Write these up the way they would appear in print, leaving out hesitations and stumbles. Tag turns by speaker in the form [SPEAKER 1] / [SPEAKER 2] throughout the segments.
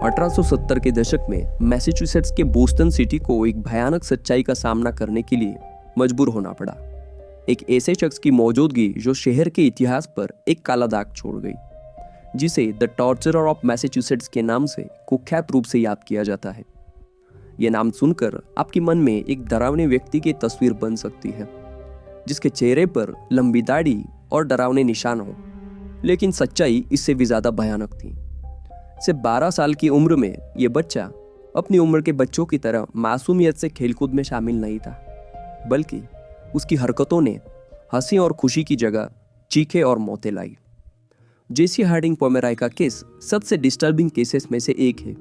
[SPEAKER 1] 1870 के दशक में मैसेच्यूसेट्स के बोस्टन सिटी को एक भयानक सच्चाई का सामना करने के लिए मजबूर होना पड़ा। एक ऐसे शख्स की मौजूदगी जो शहर के इतिहास पर एक काला दाग छोड़ गई, जिसे द टॉर्चरर ऑफ मैसेच्यूसेट्स के नाम से कुख्यात रूप से याद किया जाता है। यह नाम सुनकर आपके मन में एक डरावने व्यक्ति की तस्वीर बन सकती है, जिसके चेहरे पर लंबी दाढ़ी और डरावने निशान हो, लेकिन सच्चाई इससे भी ज्यादा भयानक थी। सिर्फ 12 साल की उम्र में यह बच्चा अपनी उम्र के बच्चों की तरह मासूमियत से खेलकूद में शामिल नहीं था, बल्कि उसकी हरकतों ने हंसी और खुशी की जगह चीखे और मौतें लाई। जेसी हार्डिंग पोमेरॉय का केस सबसे डिस्टर्बिंग केसेस में से एक है,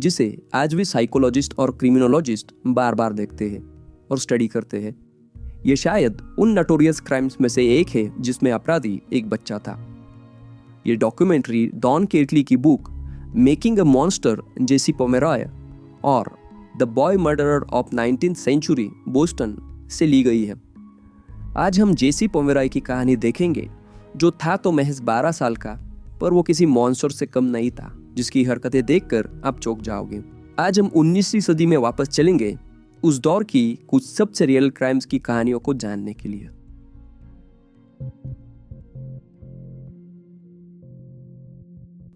[SPEAKER 1] जिसे आज भी साइकोलॉजिस्ट और क्रिमिनोलॉजिस्ट बार बार देखते हैं और स्टडी करते हैं। यह शायद उन नटोरियस क्राइम्स में से एक है जिसमें अपराधी एक बच्चा था। यह डॉक्यूमेंट्री डॉन केर्कली की book making a monster Jesse Pomeroy और the boy murderer of 19th century Boston से ली गई है। आज हम जेसी पोमेरॉय की कहानी देखेंगे, जो था तो महज 12 साल का, पर वो किसी मॉन्स्टर से कम नहीं था जिसकी हरकतें देखकर आप चौंक जाओगे। आज हम 19वीं सदी में वापस चलेंगे, उस दौर की कुछ सबसे रियल क्राइम्स की कहानियों को जानने के लिए।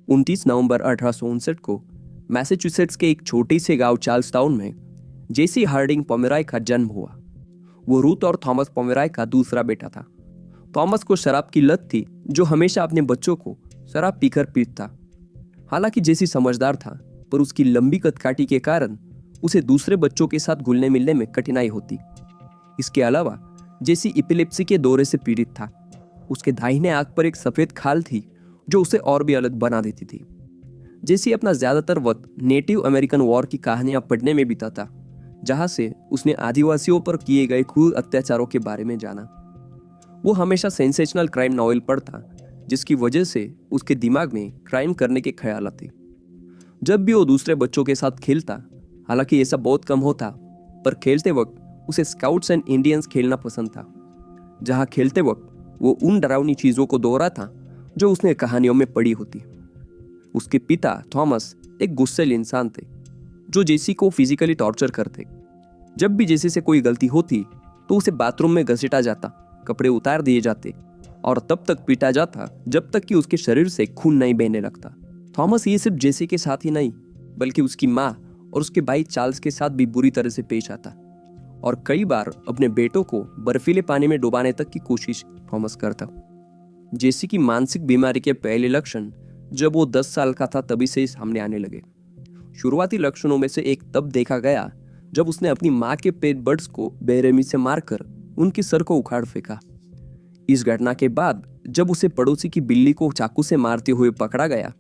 [SPEAKER 1] 29 नवंबर 1859 को मैसेच्यूसेट्स के एक छोटे से गांव चार्ल्सटाउन में जेसी हार्डिंग पोमेरॉय का जन्म हुआ। वो रूथ और थॉमस पोमेरॉय का दूसरा बेटा था। थॉमस को शराब की लत थी, जो हमेशा अपने बच्चों को शराब पीकर पीटता। हालांकि जेसी समझदार था, पर उसकी लंबी कदकाठी के कारण उसे दूसरे बच्चों के साथ घुलने मिलने में कठिनाई होती। इसके अलावा जेसी एपिलेप्सी के दौरे से पीड़ित था। उसके दाहिने आंख पर एक सफेद खाल थी जो उसे और भी अलग बना देती थी। जेसी अपना ज्यादातर वक्त नेटिव अमेरिकन वॉर की कहानियां पढ़ने में बिताता, जहां से उसने आदिवासियों पर किए गए क्रूर अत्याचारों के बारे में जाना। वो हमेशा सेंसेशनल क्राइम नॉवेल पढ़ता, जिसकी वजह से उसके दिमाग में क्राइम करने के ख्याल आते। जब भी वो दूसरे बच्चों के साथ खेलता, हालांकि ऐसा बहुत कम होता, पर खेलते वक्त उसे स्काउट्स एंड इंडियंस खेलना पसंद था, जहां खेलते वक्त वो उन डरावनी चीजों को दोहराता जो उसने कहानियों में पढ़ी होती। उसके पिता थॉमस एक गुस्सैल इंसान थे, जो जेसी को फिजिकली टॉर्चर करते। जब भी जेसी से कोई गलती होती तो उसे बाथरूम में घसीटा जाता, कपड़े उतार दिए जाते और तब तक पीटा जाता जब तक कि उसके शरीर से खून नहीं बहने लगता। थॉमस ये सिर्फ जेसी के साथ ही नहीं, बल्कि उसकी माँ और उसके भाई चार्ल्स के साथ भी बुरी तरह से पेश आता, और कई बार अपने बेटों को बर्फीले पानी में डुबाने तक की कोशिश थॉमस करता। जेसी की मानसिक बीमारी के पहले लक्षण जब वो 10 साल का था तभी से सामने आने लगे। शुरुआती लक्षणों में से एक तब देखा गया जब उसने अपनी माँ के पेट बर्ड्स को बेरहमी से मारकर उनके सर को उखाड़ फेंका। इस घटना के बाद जब उसे पड़ोसी की बिल्ली को चाकू से मारते हुए पकड़ा गया,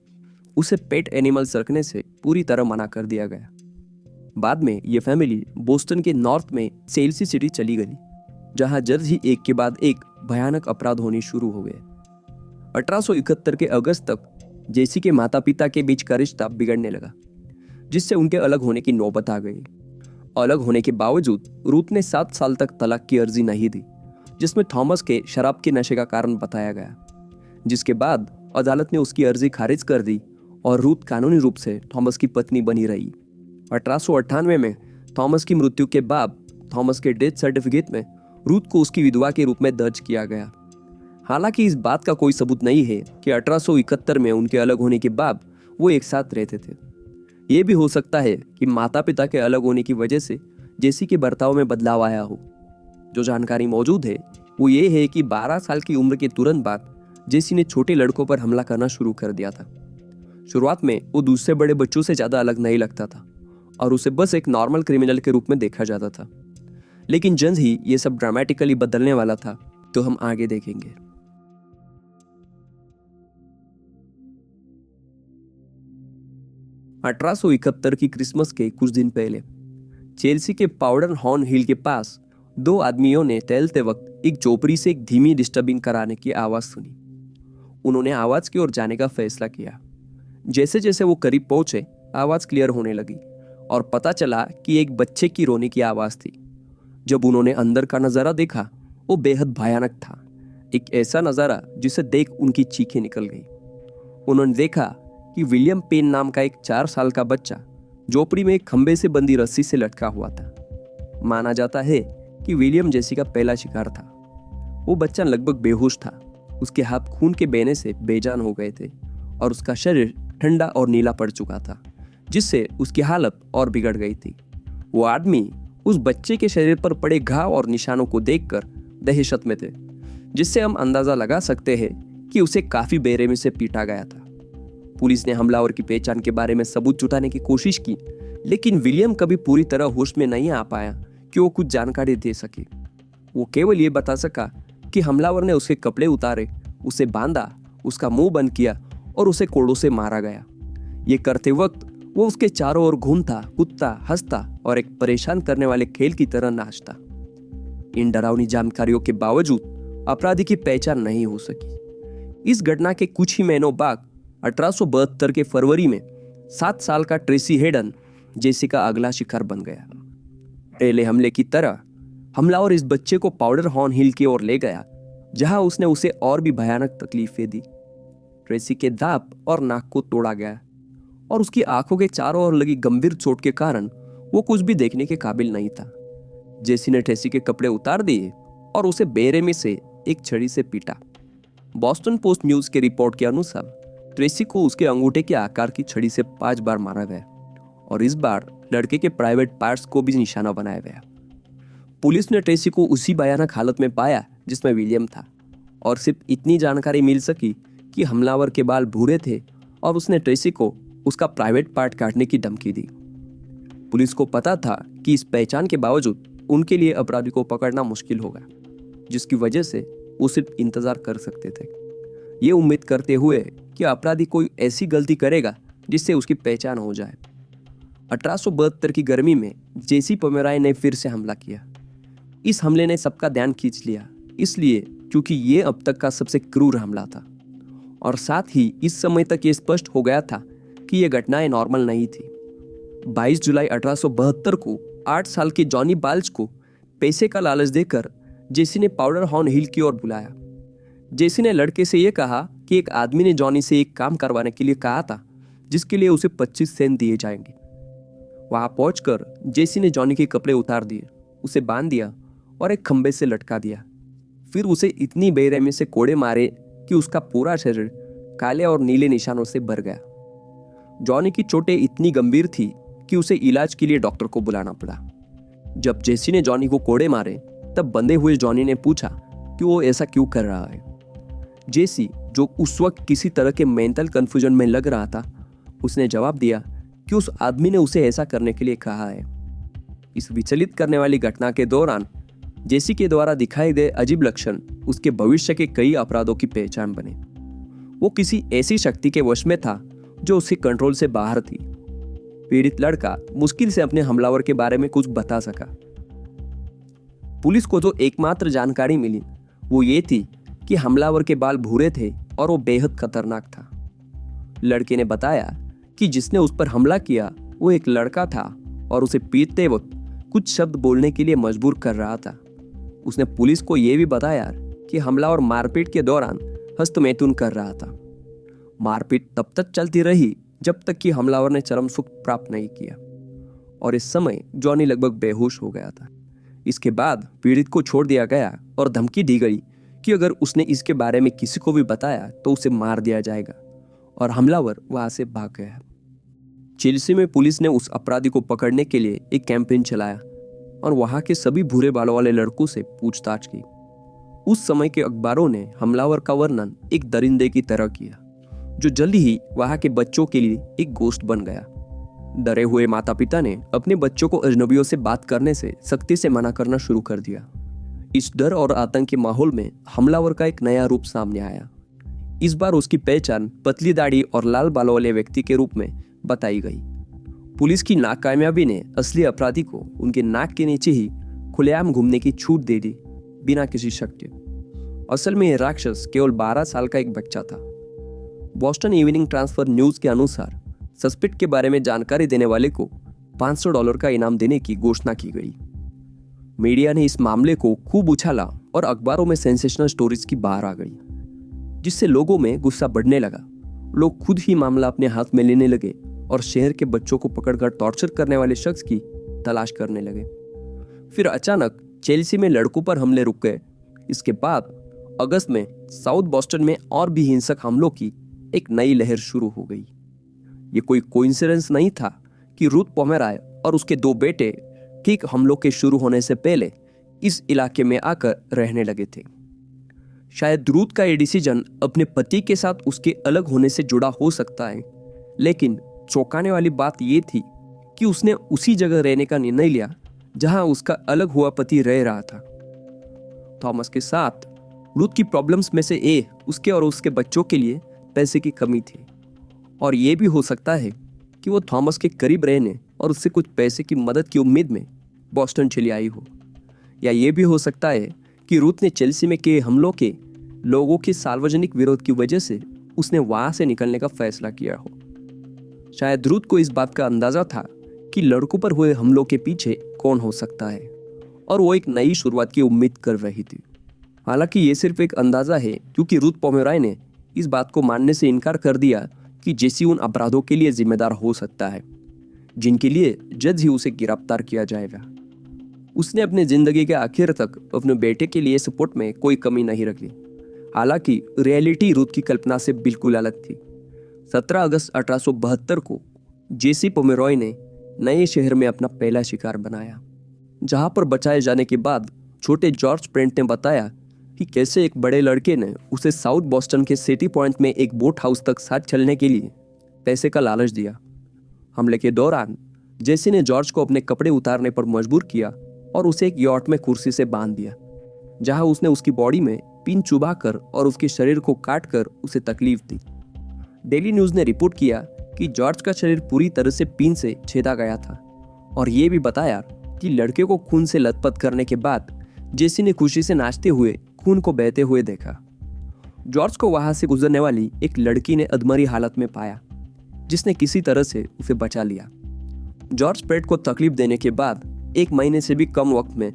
[SPEAKER 1] उसे पेट एनिमल्स रखने से पूरी तरह मना कर दिया गया। बाद में ये फैमिली बोस्टन के नॉर्थ में चेल्सी सिटी चली गई, जहां जल्द ही एक के बाद एक भयानक अपराध होने शुरू हो गए। 1871 के अगस्त तक जेसी के माता पिता के बीच का रिश्ता बिगड़ने लगा, जिससे उनके अलग होने की नौबत आ गई। अलग होने के बावजूद रूथ ने 7 साल तक तलाक की अर्जी नहीं दी, जिसमें थॉमस के शराब के नशे का कारण बताया गया, जिसके बाद अदालत ने उसकी अर्जी खारिज कर दी और रूथ कानूनी रूप से थॉमस की पत्नी बनी रही। 1898 में थॉमस की मृत्यु के बाद थॉमस के डेथ सर्टिफिकेट में रूथ को उसकी विधवा के रूप में दर्ज किया गया। हालांकि इस बात का कोई सबूत नहीं है कि 1871 में उनके अलग होने के बाद वो एक साथ रहते थे। ये भी हो सकता है कि माता पिता के अलग होने की वजह से जेसी के बर्ताव में बदलाव आया हो। जो जानकारी मौजूद है वो ये है कि 12 साल की उम्र के तुरंत बाद जेसी ने छोटे लड़कों पर हमला करना शुरू कर दिया था। शुरुआत में वो दूसरे बड़े बच्चों से ज़्यादा अलग नहीं लगता था और उसे बस एक नॉर्मल क्रिमिनल के रूप में देखा जाता था, लेकिन जल्द ही ये सब ड्रामेटिकली बदलने वाला था, तो हम आगे देखेंगे। अठारह सौ 71 की क्रिसमस के कुछ दिन पहले चेल्सी के पाउडर हॉर्न हिल के पास 2 आदमियों ने टहलते वक्त एक चौपड़ी से एक धीमी डिस्टर्बिंग कराने की आवाज सुनी। उन्होंने आवाज की ओर जाने का फैसला किया। जैसे जैसे वो करीब पहुंचे, आवाज क्लियर होने लगी और पता चला कि एक बच्चे की रोने की आवाज थी। जब उन्होंने अंदर का नजारा देखा, वो बेहद भयानक था। एक ऐसा नजारा जिसे देख उनकी चीखें निकल गई। उन्होंने देखा कि विलियम पेन नाम का एक 4 साल का बच्चा झोपड़ी में एक खंबे से बंधी रस्सी से लटका हुआ था। माना जाता है कि विलियम जेसी का पहला शिकार था। वो बच्चा लगभग बेहोश था, उसके हाथ खून के बहने से बेजान हो गए थे और उसका शरीर ठंडा और नीला पड़ चुका था, जिससे उसकी हालत और बिगड़ गई थी। वो आदमी उस बच्चे के शरीर पर पड़े घाव और निशानों को देखकर दहशत में थे, जिससे हम अंदाजा लगा सकते हैं कि उसे काफी बेरहमी से पीटा गया था। पुलिस ने हमलावर की पहचान के बारे में सबूत जुटाने की कोशिश की, लेकिन विलियम कभी पूरी तरह होश में नहीं आ पाया कि वो कुछ जानकारी दे सके। वो केवल ये बता सका कि हमलावर ने उसके कपड़े उतारे, उसे बांधा, उसका मुंह बंद किया और उसे कोड़ों से मारा गया। ये करते वक्त वो उसके चारों ओर घूमता, कूदता, हंसता और एक परेशान करने वाले खेल की तरह नाचता। इन डरावनी जानकारियों के बावजूद अपराधी की पहचान नहीं हो सकी। इस घटना के कुछ ही महीनों बाद 1872 के फरवरी में 7 साल का ट्रेसी हेडन जेसी का अगला शिकार बन गया। पहले हमले की तरह हमलावर इस बच्चे को पाउडर हॉर्न हिल की ओर ले गया, जहां उसने उसे और भी भयानक तकलीफें दी। ट्रेसी के दांत और नाक को तोड़ा गया और उसकी आंखों के चारों ओर लगी गंभीर चोट के कारण वो कुछ भी देखने के काबिल नहीं था। जेसी ने ट्रेसी के कपड़े उतार दिए और उसे बेरहमी से एक छड़ी से पीटा। बॉस्टन पोस्ट न्यूज के रिपोर्ट के अनुसार ट्रेसी को उसके अंगूठे के आकार की छड़ी से 5 बार मारा गया और इस बार लड़के के प्राइवेट पार्ट्स को भी निशाना बनाया गया। पुलिस ने ट्रेसी को उसी भयानक हालत में पाया जिसमें विलियम था, और सिर्फ इतनी जानकारी मिल सकी कि हमलावर के बाल भूरे थे और उसने ट्रेसी को उसका प्राइवेट पार्ट काटने की धमकी दी। पुलिस को पता था कि इस पहचान के बावजूद उनके लिए अपराधी को पकड़ना मुश्किल होगा, जिसकी वजह से वो सिर्फ इंतजार कर सकते थे, ये उम्मीद करते हुए कि अपराधी कोई ऐसी गलती करेगा जिससे उसकी पहचान हो जाए। 1872 की गर्मी में जेसी पोमेरॉय ने फिर से हमला किया। इस हमले ने सबका ध्यान खींच लिया, इसलिए क्योंकि ये अब तक का सबसे क्रूर हमला था, और साथ ही इस समय तक ये स्पष्ट हो गया था कि ये घटनाएं नॉर्मल नहीं थी। 22 जुलाई 1872 को 8 साल के जॉनी बाल्च को पैसे का लालच देकर जेसी ने पाउडर हॉर्न हिल की ओर बुलाया। जेसी ने लड़के से यह कहा कि एक आदमी ने जॉनी से एक काम करवाने के लिए कहा था, जिसके लिए उसे 25 सेंट दिए जाएंगे। वहां पहुंचकर जेसी ने जॉनी के कपड़े उतार दिए, उसे बांध दिया और एक खंबे से लटका दिया। फिर उसे इतनी बेरहमी से कोड़े मारे कि उसका पूरा शरीर काले और नीले निशानों से भर गया। जॉनी की चोटें इतनी गंभीर थी कि उसे इलाज के लिए डॉक्टर को बुलाना पड़ा। जब जेसी ने जॉनी को कोड़े मारे, तब बंधे हुए जॉनी ने पूछा कि वो ऐसा क्यों कर रहा है। जेसी, जो उस वक्त किसी तरह के मेंटल कंफ्यूजन में लग रहा था, उसने जवाब दिया कि उस आदमी ने उसे ऐसा करने के लिए कहा है। इस विचलित करने वाली घटना के दौरान जेसी के द्वारा दिखाए गए अजीब लक्षण उसके भविष्य के कई अपराधों की पहचान बने। वो किसी ऐसी शक्ति के वश में था जो उसके कंट्रोल से बाहर थी। पीड़ित लड़का मुश्किल से अपने हमलावर के बारे में कुछ बता सका। पुलिस को जो एकमात्र जानकारी मिली वो ये थी कि हमलावर के बाल भूरे थे और वो बेहद खतरनाक था। लड़के ने बताया कि जिसने उस पर हमला किया वो एक लड़का था और उसे पीटते वक्त कुछ शब्द बोलने के लिए मजबूर कर रहा था। उसने पुलिस को यह भी बताया कि हमलावर मारपीट के दौरान हस्तमैथुन कर रहा था। मारपीट तब तक चलती रही जब तक कि हमलावर ने चरम सुख प्राप्त नहीं किया, और इस समय जॉनी लगभग बेहोश हो गया था। इसके बाद पीड़ित को छोड़ दिया गया और धमकी दी गई कि अगर उसने इसके बारे में किसी को भी बताया तो उसे मार दिया जाएगा, और हमलावर वहां से भाग गया। चेल्सी में पुलिस ने उस अपराधी को पकड़ने के लिए एक कैंपेन चलाया और वहां के सभी भूरे बालों वाले लड़कों से पूछताछ की। उस समय के अखबारों ने हमलावर का वर्णन एक दरिंदे की तरह किया, जो जल्दी ही वहां के बच्चों के लिए एक गोश्त बन गया। डरे हुए माता पिता ने अपने बच्चों को अजनबियों से बात करने से सख्ती से मना करना शुरू कर दिया। इस डर और आतंक के माहौल में हमलावर का एक नया रूप सामने आया। इस बार उसकी पहचान पतली दाढ़ी और लाल बालों वाले व्यक्ति के रूप में बताई गई। पुलिस की नाकामयाबी ने असली अपराधी को उनके नाक के नीचे ही खुलेआम घूमने की छूट दे दी, बिना किसी शक के। असल में यह राक्षस केवल 12 साल का एक बच्चा था। बॉस्टन इवनिंग ट्रांसफर न्यूज के अनुसार सस्पेक्ट के बारे में जानकारी देने वाले को $500 का इनाम देने की घोषणा की गई। मीडिया ने इस मामले को खूब उछाला और अखबारों में सेंसेशनल स्टोरीज की बाहर आ गई, जिससे लोगों में गुस्सा बढ़ने लगा। लोग खुद ही मामला अपने हाथ में लेने लगे और शहर के बच्चों को पकड़कर टॉर्चर करने वाले शख्स की तलाश करने लगे। फिर अचानक चेल्सी में लड़कों पर हमले रुक गए। इसके बाद अगस्त में साउथ बॉस्टन में और भी हिंसक हमलों की एक नई लहर शुरू हो गई। ये कोई कोइंसिडेंस नहीं था कि रूथ पोमेरॉय और उसके 2 बेटे ठीक हमलों के शुरू होने से पहले इस इलाके में आकर रहने लगे थे। शायद रूथ का ये डिसीजन अपने पति के साथ उसके अलग होने से जुड़ा हो सकता है, लेकिन चौंकाने वाली बात यह थी कि उसने उसी जगह रहने का निर्णय लिया जहां उसका अलग हुआ पति रह रहा था। थॉमस के साथ रूथ की प्रॉब्लम्स में से एक उसके और उसके बच्चों के लिए पैसे की कमी थी, और यह भी हो सकता है कि वो थॉमस के करीब रहने और उससे कुछ पैसे की मदद की उम्मीद में बॉस्टन चली आई हो। या ये भी हो सकता है कि रूथ ने चेल्सी में किए हमलों के लोगों के सार्वजनिक विरोध की वजह से उसने वहां से निकलने का फैसला किया हो। शायद रूथ को इस बात का अंदाजा था कि लड़कों पर हुए हमलों के पीछे कौन हो सकता है, और वो एक नई शुरुआत की उम्मीद कर रही थी। हालांकि ये सिर्फ एक अंदाजा है, क्योंकि रूथ पोमेरॉय ने इस बात को मानने से इनकार कर दिया कि जेसी उन अपराधों के लिए जिम्मेदार हो सकता है जिनके लिए जल्द ही उसे गिरफ्तार किया जाएगा। उसने अपने जिंदगी के आखिर तक अपने बेटे के लिए सपोर्ट में कोई कमी नहीं रखी। हालांकि रियलिटी रूथ की कल्पना से बिल्कुल अलग थी। 17 अगस्त 1872 को जेसी पोमेरॉय ने नए शहर में अपना पहला शिकार बनाया, जहां पर बचाए जाने के बाद छोटे जॉर्ज प्रेंट ने बताया कि कैसे एक बड़े लड़के ने उसे साउथ बॉस्टन के सिटी पॉइंट में एक बोट हाउस तक साथ चलने के लिए पैसे का लालच दिया। हमले के दौरान जेसी ने जॉर्ज को अपने कपड़े उतारने पर मजबूर किया और उसे एक यॉट में कुर्सी से बांध दिया, जहां उसने उसकी बॉडी में पिन चुभाकर और उसके शरीर को काटकर उसे तकलीफ दी। डेली न्यूज ने रिपोर्ट किया कि जॉर्ज का शरीर पूरी तरह से पिन से छेदा गया था, और यह भी बताया कि लड़के को खून से लथपथ करने के बाद जेसी ने खुशी से नाचते हुए खून को बहते हुए देखा। जॉर्ज को वहां से गुजरने वाली एक लड़की ने अधमरी हालत में पाया, जिसने किसी तरह से उसे बचा लिया। जॉर्ज प्रेट को तकलीफ देने के बाद 1 महीने से भी कम वक्त में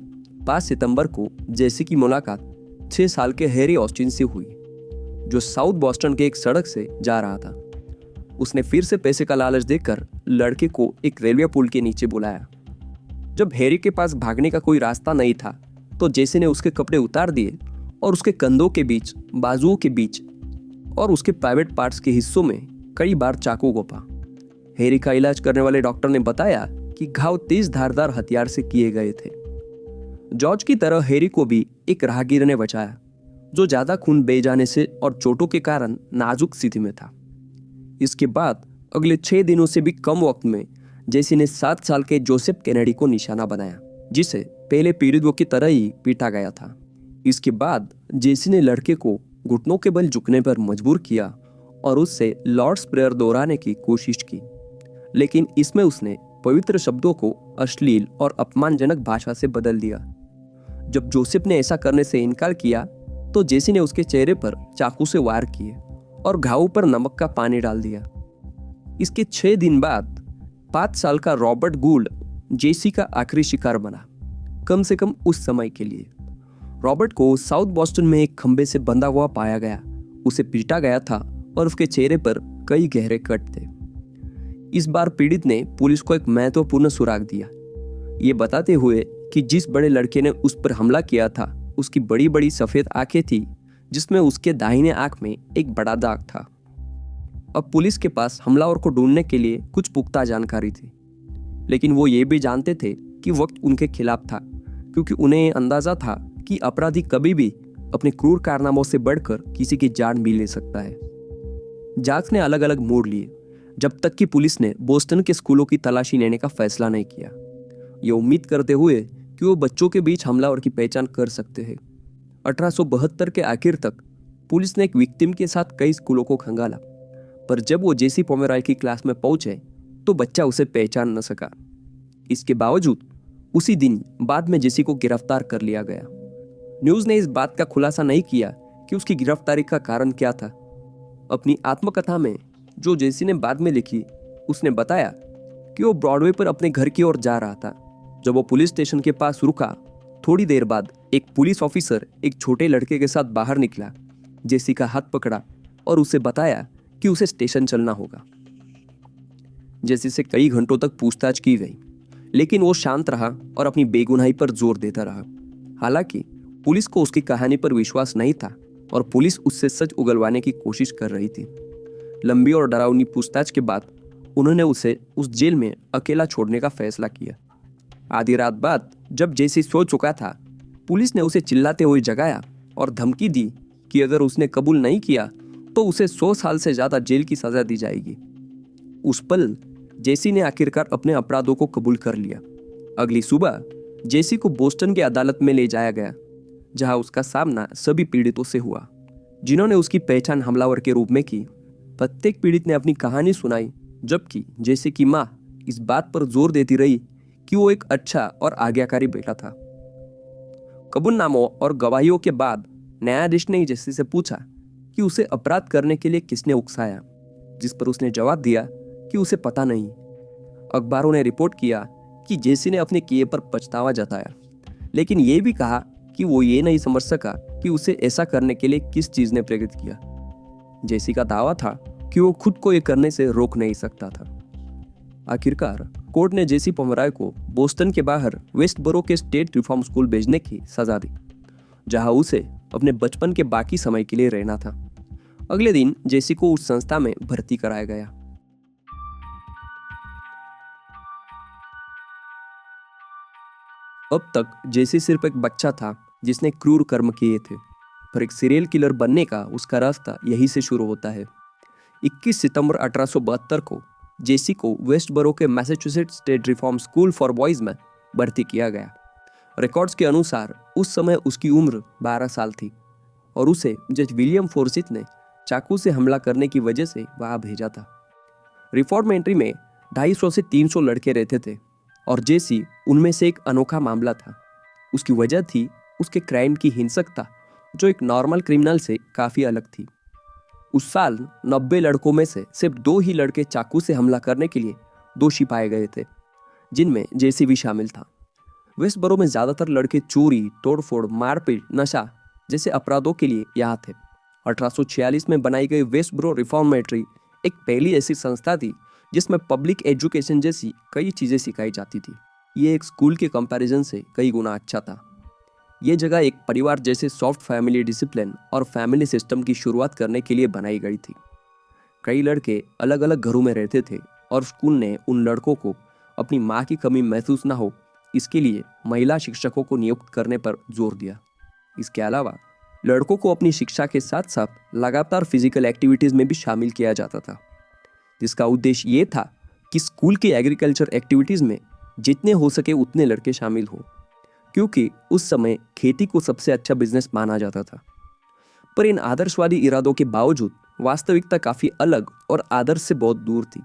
[SPEAKER 1] 5 सितंबर को जेसी की मुलाकात 6 साल के हैरी ऑस्टिन से हुई, जो साउथ बॉस्टन के एक सड़क से जा रहा था। उसने फिर से पैसे का लालच देकर लड़के को एक रेलवे पुल के नीचे बुलाया। जब हैरी के पास भागने का कोई रास्ता नहीं था, तो जेसी ने उसके कपड़े उतार दिए और उसके कंधों के बीच, बाजुओं के बीच और उसके प्राइवेट पार्ट्स के हिस्सों में कई बार चाकू घोंपा। हैरी का इलाज करने वाले डॉक्टर ने बताया कि घाव तेज धारदार हथियार से किए गए थे। जॉर्ज की तरह हैरी को भी एक राहगीर ने बचाया, जो ज्यादा खून बह जाने से और चोटों के कारण नाजुक स्थिति में था। इसके बाद अगले 6 दिनों से भी कम वक्त में जेसी ने 7 साल के जोसेफ केनेडी को निशाना बनाया, जिसे पहले पीड़ितों की तरह ही पीटा गया था। इसके बाद जेसी ने लड़के को घुटनों के बल झुकने पर मजबूर किया और उससे लॉर्ड्स प्रेयर दोहराने की कोशिश की, लेकिन इसमें उसने पवित्र शब्दों को अश्लील और अपमानजनक भाषा से बदल दिया। जब जोसेफ ने ऐसा करने से इनकार किया, तो जेसी ने उसके चेहरे पर चाकू से वार किए और घावों पर नमक का पानी डाल दिया। इसके 6 दिन बाद 5 साल का रॉबर्ट गूल्ड जेसी का आखिरी शिकार बना, कम से कम उस समय के लिए। रॉबर्ट को साउथ बॉस्टन में एक खंबे से बंधा हुआ पाया गया। उसे पीटा गया था और उसके चेहरे पर कई गहरे कट थे। इस बार पीड़ित ने पुलिस को एक महत्वपूर्ण सुराग दिया, ये बताते हुए कि जिस बड़े लड़के ने उस पर हमला किया था उसकी बड़ी बड़ी सफेद आंखें थी, जिसमें उसके दाहिने आंख में एक बड़ा दाग था। अब पुलिस के पास हमलावर को ढूंढने के लिए कुछ पुख्ता जानकारी थी, लेकिन वो ये भी जानते थे कि वक्त उनके खिलाफ था, क्योंकि उन्हें अंदाजा था कि अपराधी कभी भी अपने क्रूर कारनामों से बढ़कर किसी की जान भी ले सकता है। जांच ने अलग अलग मोड़ लिए, जब तक कि पुलिस ने बोस्टन के स्कूलों की तलाशी लेने का फैसला नहीं किया, ये उम्मीद करते हुए कि वो बच्चों के बीच हमलावर की पहचान कर सकते हैं। 1872 के आखिर तक पुलिस ने एक विक्टिम के साथ कई स्कूलों को खंगाला, पर जब वो जेसी पोमेरॉय की क्लास में पहुंचे तो बच्चा उसे पहचान न सका। इसके बावजूद उसी दिन बाद में जेसी को गिरफ्तार कर लिया गया। न्यूज़ ने इस बात का खुलासा नहीं किया कि उसकी गिरफ्तारी का कारण क्या था। अपनी आत्मकथा में जो जेसी ने बाद में लिखी, उसने बताया कि वो ब्रॉडवे पर अपने घर की ओर जा रहा था। जब वो पुलिस स्टेशन के पास रुका थोड़ी देर बाद एक पुलिस ऑफिसर एक छोटे लड़के के साथ बाहर निकला। जेसी का हाथ पकड़ा और उसे बताया कि उसे स्टेशन चलना होगा। जेसी से कई घंटों तक पूछताछ की गई, लेकिन वो शांत रहा और अपनी बेगुनाही पर जोर देता रहा। हालांकि पुलिस को उसकी कहानी पर विश्वास नहीं था और पुलिस उससे सच उगलवाने की कोशिश कर रही थी। लंबी और डरावनी पूछताछ के बाद उन्होंने उसे उस जेल में अकेला छोड़ने का फैसला किया। आधी रात बाद जब जेसी सो चुका था, पुलिस ने उसे चिल्लाते हुए जगाया और धमकी दी कि अगर उसने कबूल नहीं किया तो उसे 100 साल से ज्यादा जेल की सजा दी जाएगी। उस पल जेसी ने आखिरकार अपने अपराधों को कबूल कर लिया। अगली सुबह जेसी को बोस्टन की अदालत में ले जाया गया, जहां उसका सामना सभी पीड़ितों से हुआ, जिन्होंने उसकी पहचान हमलावर के रूप में की। प्रत्येक पीड़ित ने अपनी कहानी सुनाई, जबकि जेसी की मां इस बात पर जोर देती रही कि वो एक अच्छा और आज्ञाकारी बेटा था। कबूलनामों और गवाहियों के बाद न्यायाधीश ने जेसी से पूछा कि उसे अपराध करने के लिए किसने उकसाया, जिस पर उसने जवाब दिया कि उसे पता नहीं। अखबारों ने रिपोर्ट किया कि जेसी ने अपने किए पर पछतावा जताया, लेकिन यह भी कहा कि वो ये नहीं समझ सका कि उसे ऐसा करने के लिए किस चीज ने प्रेरित किया। जेसी का दावा था कि वो खुद को ये करने से रोक नहीं सकता था। आखिरकार कोर्ट ने जेसी पोमेरॉय को बोस्टन के बाहर वेस्टबरो के स्टेट रिफॉर्म स्कूल भेजने की सजा दी, जहां उसे अपने बचपन के बाकी समय के लिए रहना था। अगले दिन जेसी को उस संस्था में भर्ती कराया गया। अब तक जेसी सिर्फ एक बच्चा था जिसने क्रूर कर्म किए थे, पर एक सीरियल किलर बनने का उसका रास्ता यहीं से शुरू होता है। 21 सितंबर 1872 को जेसी को वेस्टबरो के Massachusetts state reform school for boys में भर्ती किया गया। रिकॉर्ड्स के अनुसार उस समय उसकी उम्र 12 साल थी और उसे जज विलियम फोर्सिथ ने चाकू से हमला करने की वजह से वहां भेजा था। रिफॉर्मेटरी में 250 से 300 लड़के रहते थे और जेसी उनमें से एक अनोखा मामला था। उसकी वजह थी उसके क्राइम की हिंसकता, जो एक नॉर्मल क्रिमिनल से काफी अलग थी। उस साल 90 लड़कों में से सिर्फ 2 ही लड़के चाकू से हमला करने के लिए दोषी पाए गए थे, जिनमें जेसी भी शामिल था। वेस्टबरो में ज्यादातर लड़के चोरी, तोड़फोड़, मारपीट, नशा जैसे अपराधों के लिए यहाँ थे। 1846 में बनाई गई वेस्टबरो रिफॉर्मेटरी एक पहली ऐसी संस्था थी जिसमें पब्लिक एजुकेशन जैसी कई चीजें सिखाई जाती थी। ये एक स्कूल के कंपैरिजन से कई गुना अच्छा था। ये जगह एक परिवार जैसे सॉफ्ट फैमिली डिसिप्लिन और फैमिली सिस्टम की शुरुआत करने के लिए बनाई गई थी। कई लड़के अलग अलग घरों में रहते थे और स्कूल ने उन लड़कों को अपनी माँ की कमी महसूस न हो, इसके लिए महिला शिक्षकों को नियुक्त करने पर जोर दिया। इसके अलावा लड़कों को अपनी शिक्षा के साथ साथ लगातार फिजिकल एक्टिविटीज में भी शामिल किया जाता था, जिसका उद्देश्य ये था कि स्कूल की एग्रीकल्चर एक्टिविटीज में जितने हो सके उतने लड़के शामिल हो, क्योंकि उस समय खेती को सबसे अच्छा बिजनेस माना जाता था। पर इन आदर्शवादी इरादों के बावजूद वास्तविकता काफी अलग और आदर्श से बहुत दूर थी।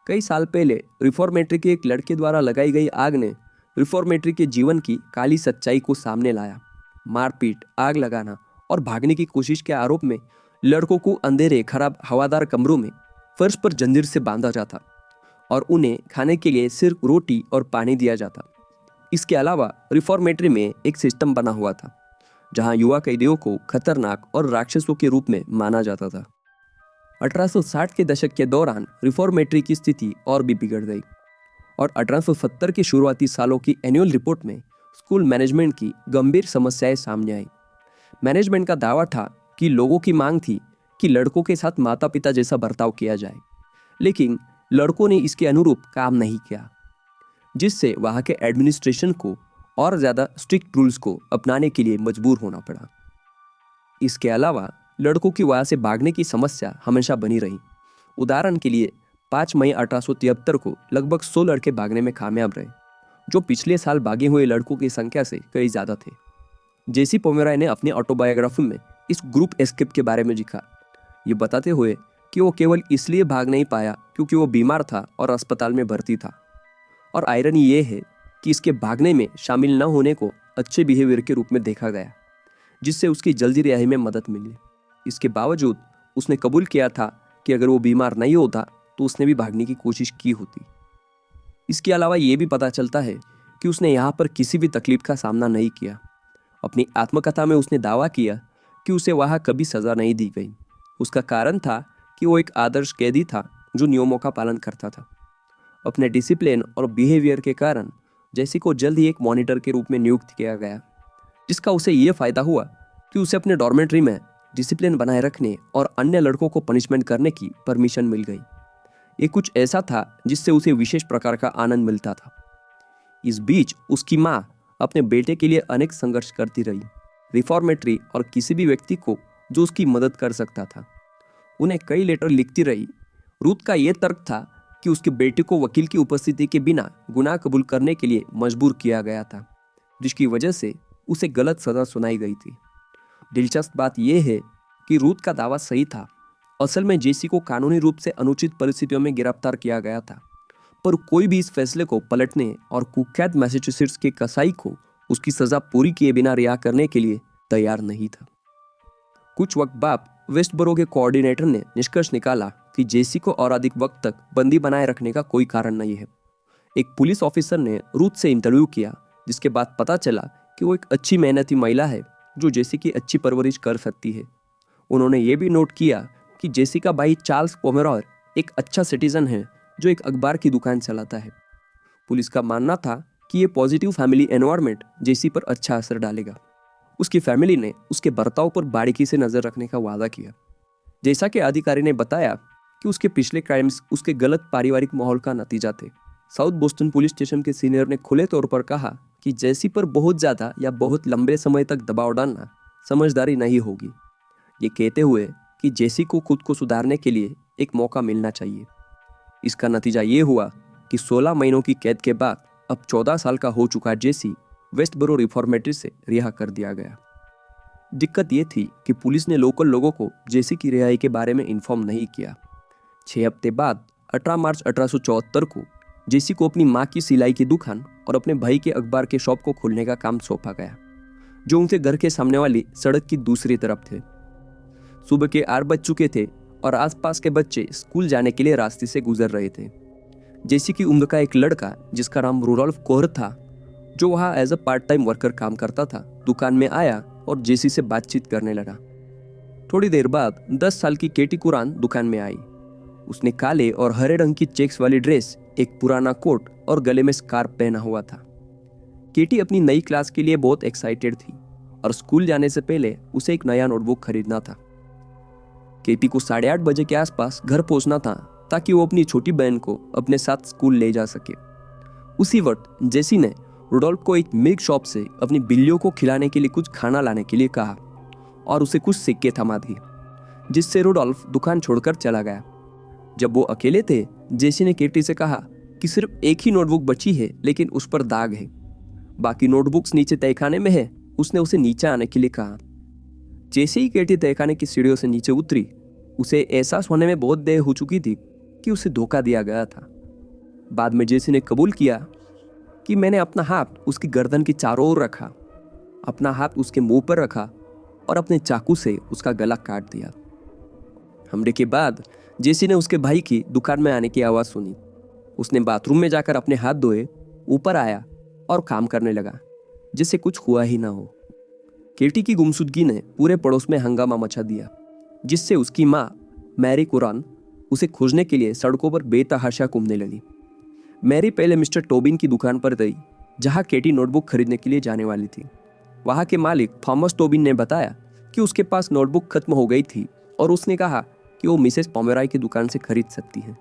[SPEAKER 1] कई साल पहले रिफॉर्मेटरी के एक लड़के द्वारा लगाई गई आग ने रिफॉर्मेटरी के जीवन की काली सच्चाई को सामने लाया। मारपीट, आग लगाना और भागने की कोशिश के आरोप में लड़कों को अंधेरे, खराब, हवादार कमरों में फर्श पर जंजीर से बांधा जाता और उन्हें खाने के लिए सिर्फ रोटी और पानी दिया जाता। इसके अलावा रिफॉर्मेटरी में एक सिस्टम बना हुआ था जहां युवा कैदियों को खतरनाक और राक्षसों के रूप में माना जाता था। 1860 के दशक के दौरान रिफॉर्मेटरी की स्थिति और भी बिगड़ गई और 1870 के शुरुआती सालों की एनुअल रिपोर्ट में स्कूल मैनेजमेंट की गंभीर समस्याएं सामने आई। मैनेजमेंट का दावा था कि लोगों की मांग थी कि लड़कों के साथ माता पिता जैसा बर्ताव किया जाए, लेकिन लड़कों ने इसके अनुरूप काम नहीं किया, जिससे वहां के एडमिनिस्ट्रेशन को और ज्यादा स्ट्रिक्ट रूल्स को अपनाने के लिए मजबूर होना पड़ा। इसके अलावा लड़कों की वहां से भागने की समस्या हमेशा बनी रही। उदाहरण के लिए 5 मई 1873 को लगभग 100 लड़के भागने में कामयाब रहे, जो पिछले साल भागे हुए लड़कों की संख्या से कई ज्यादा थे। जेसी पोमेरॉय ने अपनी ऑटोबायोग्राफी में इस ग्रुप एस्केप के बारे में लिखा, ये बताते हुए कि वो केवल इसलिए भाग नहीं पाया क्योंकि वो बीमार था और अस्पताल में भर्ती था। और आयरनी ये है कि इसके भागने में शामिल न होने को अच्छे बिहेवियर के रूप में देखा गया, जिससे उसकी जल्दी रिहाई में मदद मिली। इसके बावजूद उसने कबूल किया था कि अगर वो बीमार नहीं होता तो उसने भी भागने की कोशिश की होती। इसके अलावा ये भी पता चलता है कि उसने यहाँ पर किसी भी तकलीफ का सामना नहीं किया। अपनी आत्मकथा में उसने दावा किया कि उसे वहाँ कभी सज़ा नहीं दी गई। उसका कारण था कि वो एक आदर्श कैदी था जो नियमों का पालन करता था। अपने डिसिप्लिन और बिहेवियर के कारण जेसी को जल्द ही एक मॉनिटर के रूप में नियुक्त किया गया, जिसका उसे ये फ़ायदा हुआ कि उसे अपने डॉर्मेट्री में डिसिप्लिन बनाए रखने और अन्य लड़कों को पनिशमेंट करने की परमिशन मिल गई। ये कुछ ऐसा था जिससे उसे विशेष प्रकार का आनंद मिलता था। इस बीच उसकी माँ अपने बेटे के लिए अनेक संघर्ष करती रही, रिफॉर्मेटरी और किसी भी व्यक्ति को जो उसकी मदद कर सकता था। उन्हें कई लेटर लिखती रही। रूथ का यह तर्क था कि उसके बेटे को वकील की उपस्थिति के बिना गुनाह कबूल करने के लिए मजबूर किया गया था, जिसकी वजह से उसे गलत सजा सुनाई गई थी। दिलचस्प बात यह है कि रूथ का दावा सही था। असल में जेसी को कानूनी रूप से अनुचित परिस्थितियों में गिरफ्तार किया गया था, पर कोई भी इस फैसले को पलटने और कुख्यात मैसाचुसेट्स के कसाई को उसकी सजा पूरी किए बिना रिहा करने के लिए तैयार नहीं था। कुछ वक्त बाद वेस्टबरो के कोऑर्डिनेटर ने निष्कर्ष निकाला कि जेसी को और अधिक वक्त तक बंदी बनाए रखने का कोई कारण नहीं है। एक पुलिस ऑफिसर ने रूथ से इंटरव्यू किया, जिसके बाद पता चला कि वो एक अच्छी मेहनती महिला है जो जेसी की अच्छी परवरिश कर सकती है। उन्होंने ये भी नोट किया कि जेसी का भाई चार्ल्स पोमेरॉय एक अच्छा सिटीजन है जो एक अखबार की दुकान चलाता है। पुलिस का मानना था कि ये पॉजिटिव फैमिली एनवायरनमेंट जेसी पर अच्छा असर डालेगा। उसकी फैमिली ने उसके बर्ताव पर बारीकी से नजर रखने का वादा किया। जैसा कि अधिकारी ने बताया कि उसके पिछले क्राइम्स उसके गलत पारिवारिक माहौल का नतीजा थे। साउथ बोस्टन पुलिस स्टेशन के सीनियर ने खुले तौर पर कहा कि जेसी पर बहुत ज़्यादा या बहुत लंबे समय तक दबाव डालना समझदारी नहीं होगी, ये कहते हुए कि जेसी को खुद को सुधारने के लिए एक मौका मिलना चाहिए। इसका नतीजा ये हुआ कि 16 महीनों की कैद के बाद अब 14 साल का हो चुका जेसी वेस्टबरो रिफॉर्मेटरी से रिहा कर दिया गया। दिक्कत ये थी कि पुलिस ने लोकल लोगों को जेसी की रिहाई के बारे में इन्फॉर्म नहीं किया। 6 हफ्ते बाद 18 मार्च 1874 को जेसी को अपनी माँ की सिलाई की दुकान और अपने भाई के अखबार के शॉप को खोलने का काम सौंपा गया, जो उनके घर के सामने वाली सड़क की दूसरी तरफ थे। सुबह के 8 बज चुके थे और आसपास के बच्चे स्कूल जाने के लिए रास्ते से गुजर रहे थे। जेसी की उम्र का एक लड़का जिसका नाम रुडोल्फ कोहर था, जो वहाँ as a part time worker काम करता था, दुकान में आया और जेसी से बातचीत करने लगा। थोड़ी देर बाद 10 साल की केटी कुरान दुकान में आई। उसने काले और हरे रंग की चेक्स वाली ड्रेस, एक पुराना कोट और गले में स्कार्फ पहना हुआ था। केटी अपनी नई क्लास के लिए बहुत एक्साइटेड थी और स्कूल जाने से पहले उसे एक नया नोटबुक खरीदना था। केटी को 8:30 बजे के आसपास घर पहुंचना था ताकि वो अपनी छोटी बहन को अपने साथ स्कूल ले जा सके। उसी वक्त जेसी ने रुडोल्फ को एक मिल्क शॉप से अपनी बिल्लियों को खिलाने के लिए कुछ खाना लाने के लिए कहा और उसे कुछ सिक्के थमा दिए, जिससे रुडोल्फ दुकान छोड़कर चला गया। जब वो अकेले थे, जेसी ने केटी से कहा कि सिर्फ एक ही नोटबुक बची है, लेकिन उस पर दाग है। बाकी नोटबुक्स नीचे तहखाने में है। उसने उसे नीचे आने के लिए कहा। जैसे ही केटी तहखाने की सीढ़ियों से नीचे उतरी, उसे एहसास होने में बहुत देर हो चुकी थी कि उसे धोखा दिया गया था। बाद में जेसी ने कबूल किया कि मैंने अपना हाथ उसकी गर्दन की चारों ओर रखा, अपना हाथ उसके मुंह पर रखा और अपने चाकू से उसका गला काट दिया। हमले के बाद जेसी ने उसके भाई की दुकान में आने की आवाज़ सुनी। उसने बाथरूम में जाकर अपने हाथ धोए, ऊपर आया और काम करने लगा जिससे कुछ हुआ ही ना हो। केटी की गुमशुदगी ने पूरे पड़ोस में हंगामा मचा दिया, जिससे उसकी माँ मैरी कुरान उसे खोजने के लिए सड़कों पर बेतहाशा घूमने लगी। मैरी पहले मिस्टर टोबिन की दुकान पर गई, जहाँ केटी नोटबुक खरीदने के लिए जाने वाली थी। वहाँ के मालिक थॉमस टोबिन ने बताया कि उसके पास नोटबुक खत्म हो गई थी और उसने कहा कि वो मिसेस पोमेरॉय की दुकान से खरीद सकती है।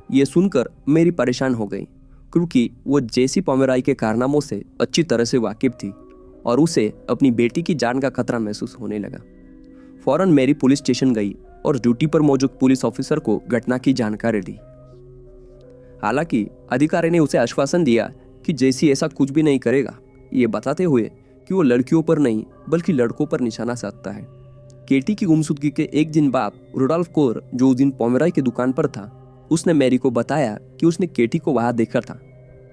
[SPEAKER 1] ये सुनकर मैरी परेशान हो गई, क्योंकि वो जेसी पोमेरॉय के कारनामों से अच्छी तरह से वाकिफ थी और उसे अपनी बेटी की जान का खतरा महसूस होने लगा। फौरन मैरी पुलिस स्टेशन गई और ड्यूटी पर मौजूद पुलिस ऑफिसर को घटना की जानकारी दी। हालांकि अधिकारी ने उसे आश्वासन दिया कि जेसी ऐसा कुछ भी नहीं करेगा, ये बताते हुए कि वो लड़कियों पर नहीं बल्कि लड़कों पर निशाना साधता है। केटी की गुमशुदगी के एक दिन बाद रुडोल्फ कोर, जो उस दिन पोमेरॉय की दुकान पर था, उसने मैरी को बताया कि उसने केटी को वहां देखा था,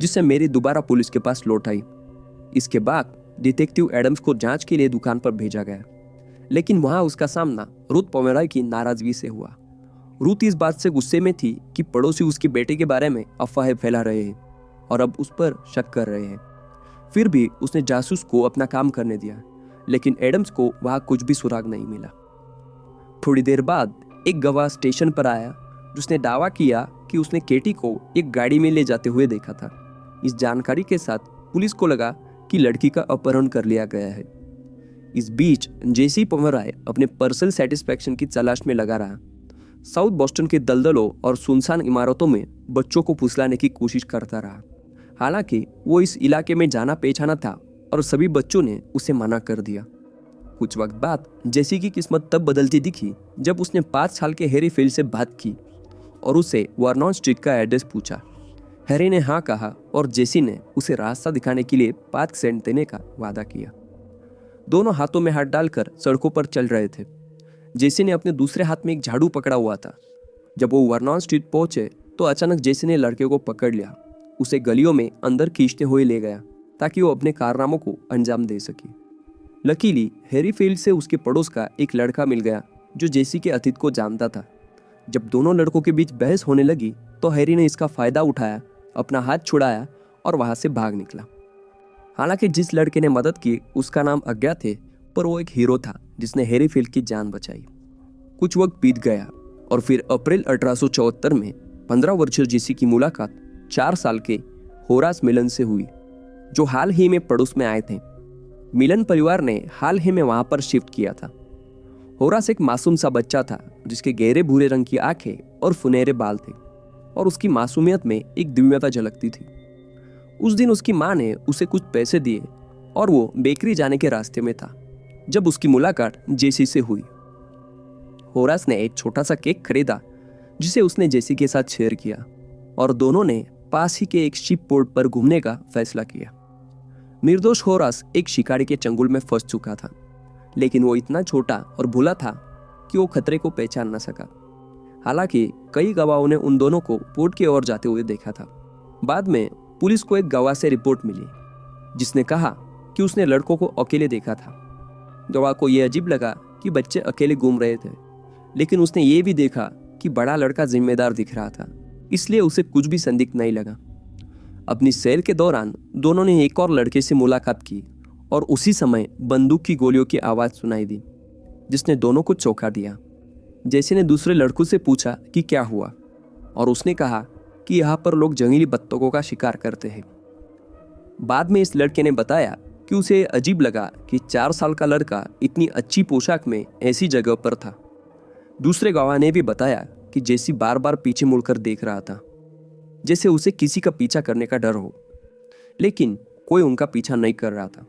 [SPEAKER 1] जिससे मैरी दोबारा पुलिस के पास लौट आई। इसके बाद डिटेक्टिव एडम्स को जांच के लिए दुकान पर भेजा गया, लेकिन वहां उसका सामना रूथ पोमेरॉय की नाराजगी से हुआ। रूथ इस बात से गुस्से में थी कि पड़ोसी उसके बेटे के बारे में अफवाहें फैला रहे हैं और अब उस पर शक कर रहे हैं। फिर भी उसने जासूस को अपना काम करने दिया, लेकिन एडम्स को वहां कुछ भी सुराग नहीं मिला। थोड़ी देर बाद एक गवाह स्टेशन पर आया जिसने दावा किया कि उसने केटी को एक गाड़ी में ले जाते हुए देखा था। इस जानकारी के साथ पुलिस को लगा कि लड़की का अपहरण कर लिया गया है। इस बीच जेसी पोमेरॉय अपने पर्सनल सेटिस्फैक्शन की तलाश में लगा रहा। साउथ बोस्टन के दलदलों और सुनसान इमारतों में बच्चों को फुसलाने की कोशिश करता रहा। हालांकि वो इस इलाके में जाना पहचाना था और सभी बच्चों ने उसे मना कर दिया। कुछ वक्त बाद जेसी की किस्मत तब बदलती दिखी जब उसने 5 साल के हैरी फील्ड से बात की और उसे वर्नॉन स्ट्रीट का एड्रेस पूछा। हैरी ने हाँ कहा और जेसी ने उसे रास्ता दिखाने के लिए 5 सेंट देने का वादा किया। दोनों हाथों में हाथ डालकर सड़कों पर चल रहे थे। जेसी ने अपने दूसरे हाथ में एक झाड़ू पकड़ा हुआ था। जब वो वर्नॉन स्ट्रीट पहुंचे तो अचानक जेसी ने लड़के को पकड़ लिया, उसे गलियों में अंदर खींचते हुए ले गया ताकि वो अपने कारनामों को अंजाम दे सके। लकीली हैरी फील्ड से उसके पड़ोस का एक लड़का मिल गया जो जेसी के अतीत को जानता था। जब दोनों लड़कों के बीच बहस होने लगी तो हैरी ने इसका फायदा उठाया, अपना हाथ छुड़ाया और वहां से भाग निकला। हालांकि जिस लड़के ने मदद की उसका नाम अज्ञात है, पर वो एक हीरो था जिसने हैरी फील्ड की जान बचाई। कुछ वक्त बीत गया और फिर अप्रैल 1874 में 15 वर्षीय जेसी की मुलाकात 4 साल के होरास मिलन से हुई, जो हाल ही में पड़ोस में आए थे। मिलन परिवार ने हाल ही में वहां पर शिफ्ट किया था। होरास एक मासूम सा बच्चा था जिसके गहरे भूरे रंग की आंखें और सुनहरे बाल थे और उसकी मासूमियत में एक दिव्यता झलकती थी। उस दिन उसकी मां ने उसे कुछ पैसे दिए और वो बेकरी जाने के रास्ते में था जब उसकी मुलाकात जेसी से हुई। होरास ने एक छोटा सा केक खरीदा जिसे उसने जेसी के साथ शेयर किया और दोनों ने पास ही के एक शिप पोर्ट पर घूमने का फैसला किया। निर्दोष होरास एक शिकारी के चंगुल में फंस चुका था, लेकिन वो इतना छोटा और भूला था कि वो खतरे को पहचान न सका। हालांकि कई गवाहों ने उन दोनों को पोर्ट की ओर जाते हुए देखा था। बाद में पुलिस को एक गवाह से रिपोर्ट मिली जिसने कहा कि उसने लड़कों को अकेले देखा था। गवाह को यह अजीब लगा कि बच्चे अकेले घूम रहे थे, लेकिन उसने ये भी देखा कि बड़ा लड़का जिम्मेदार दिख रहा था, इसलिए उसे कुछ भी संदिग्ध नहीं लगा। अपनी सैर के दौरान दोनों ने एक और लड़के से मुलाकात की और उसी समय बंदूक की गोलियों की आवाज़ सुनाई दी जिसने दोनों को चौंका दिया। जेसी ने दूसरे लड़कों से पूछा कि क्या हुआ और उसने कहा कि यहाँ पर लोग जंगली बत्तखों का शिकार करते हैं। बाद में इस लड़के ने बताया कि उसे अजीब लगा कि 4 साल का लड़का इतनी अच्छी पोशाक में ऐसी जगह पर था। दूसरे गवाह ने भी बताया कि जेसी बार बार पीछे मुड़कर देख रहा था, जैसे उसे किसी का पीछा करने का डर हो, लेकिन कोई उनका पीछा नहीं कर रहा था,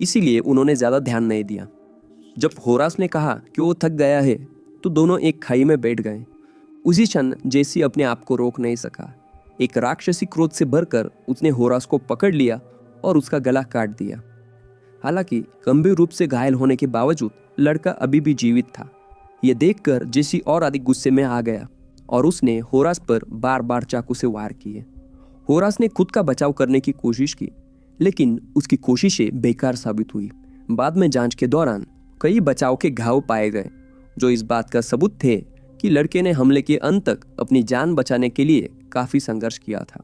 [SPEAKER 1] इसीलिए उन्होंने ज्यादा ध्यान नहीं दिया। जब होरास ने कहा कि वो थक गया है तो दोनों एक खाई में बैठ गए। उसी क्षण जेसी अपने आप को रोक नहीं सका। एक राक्षसी क्रोध से भरकर उसने होरास को पकड़ लिया और उसका गला काट दिया। हालांकि गंभीर रूप से घायल होने के बावजूद लड़का अभी भी जीवित था। यह देखकर जेसी और अधिक गुस्से में आ गया और उसने होरास पर बार बार चाकू से वार किए। होरास ने खुद का बचाव करने की कोशिश की, लेकिन उसकी कोशिशें बेकार साबित हुई। बाद में जांच के दौरान कई बचाव के घाव पाए गए जो इस बात का सबूत थे कि लड़के ने हमले के अंत तक अपनी जान बचाने के लिए काफी संघर्ष किया था।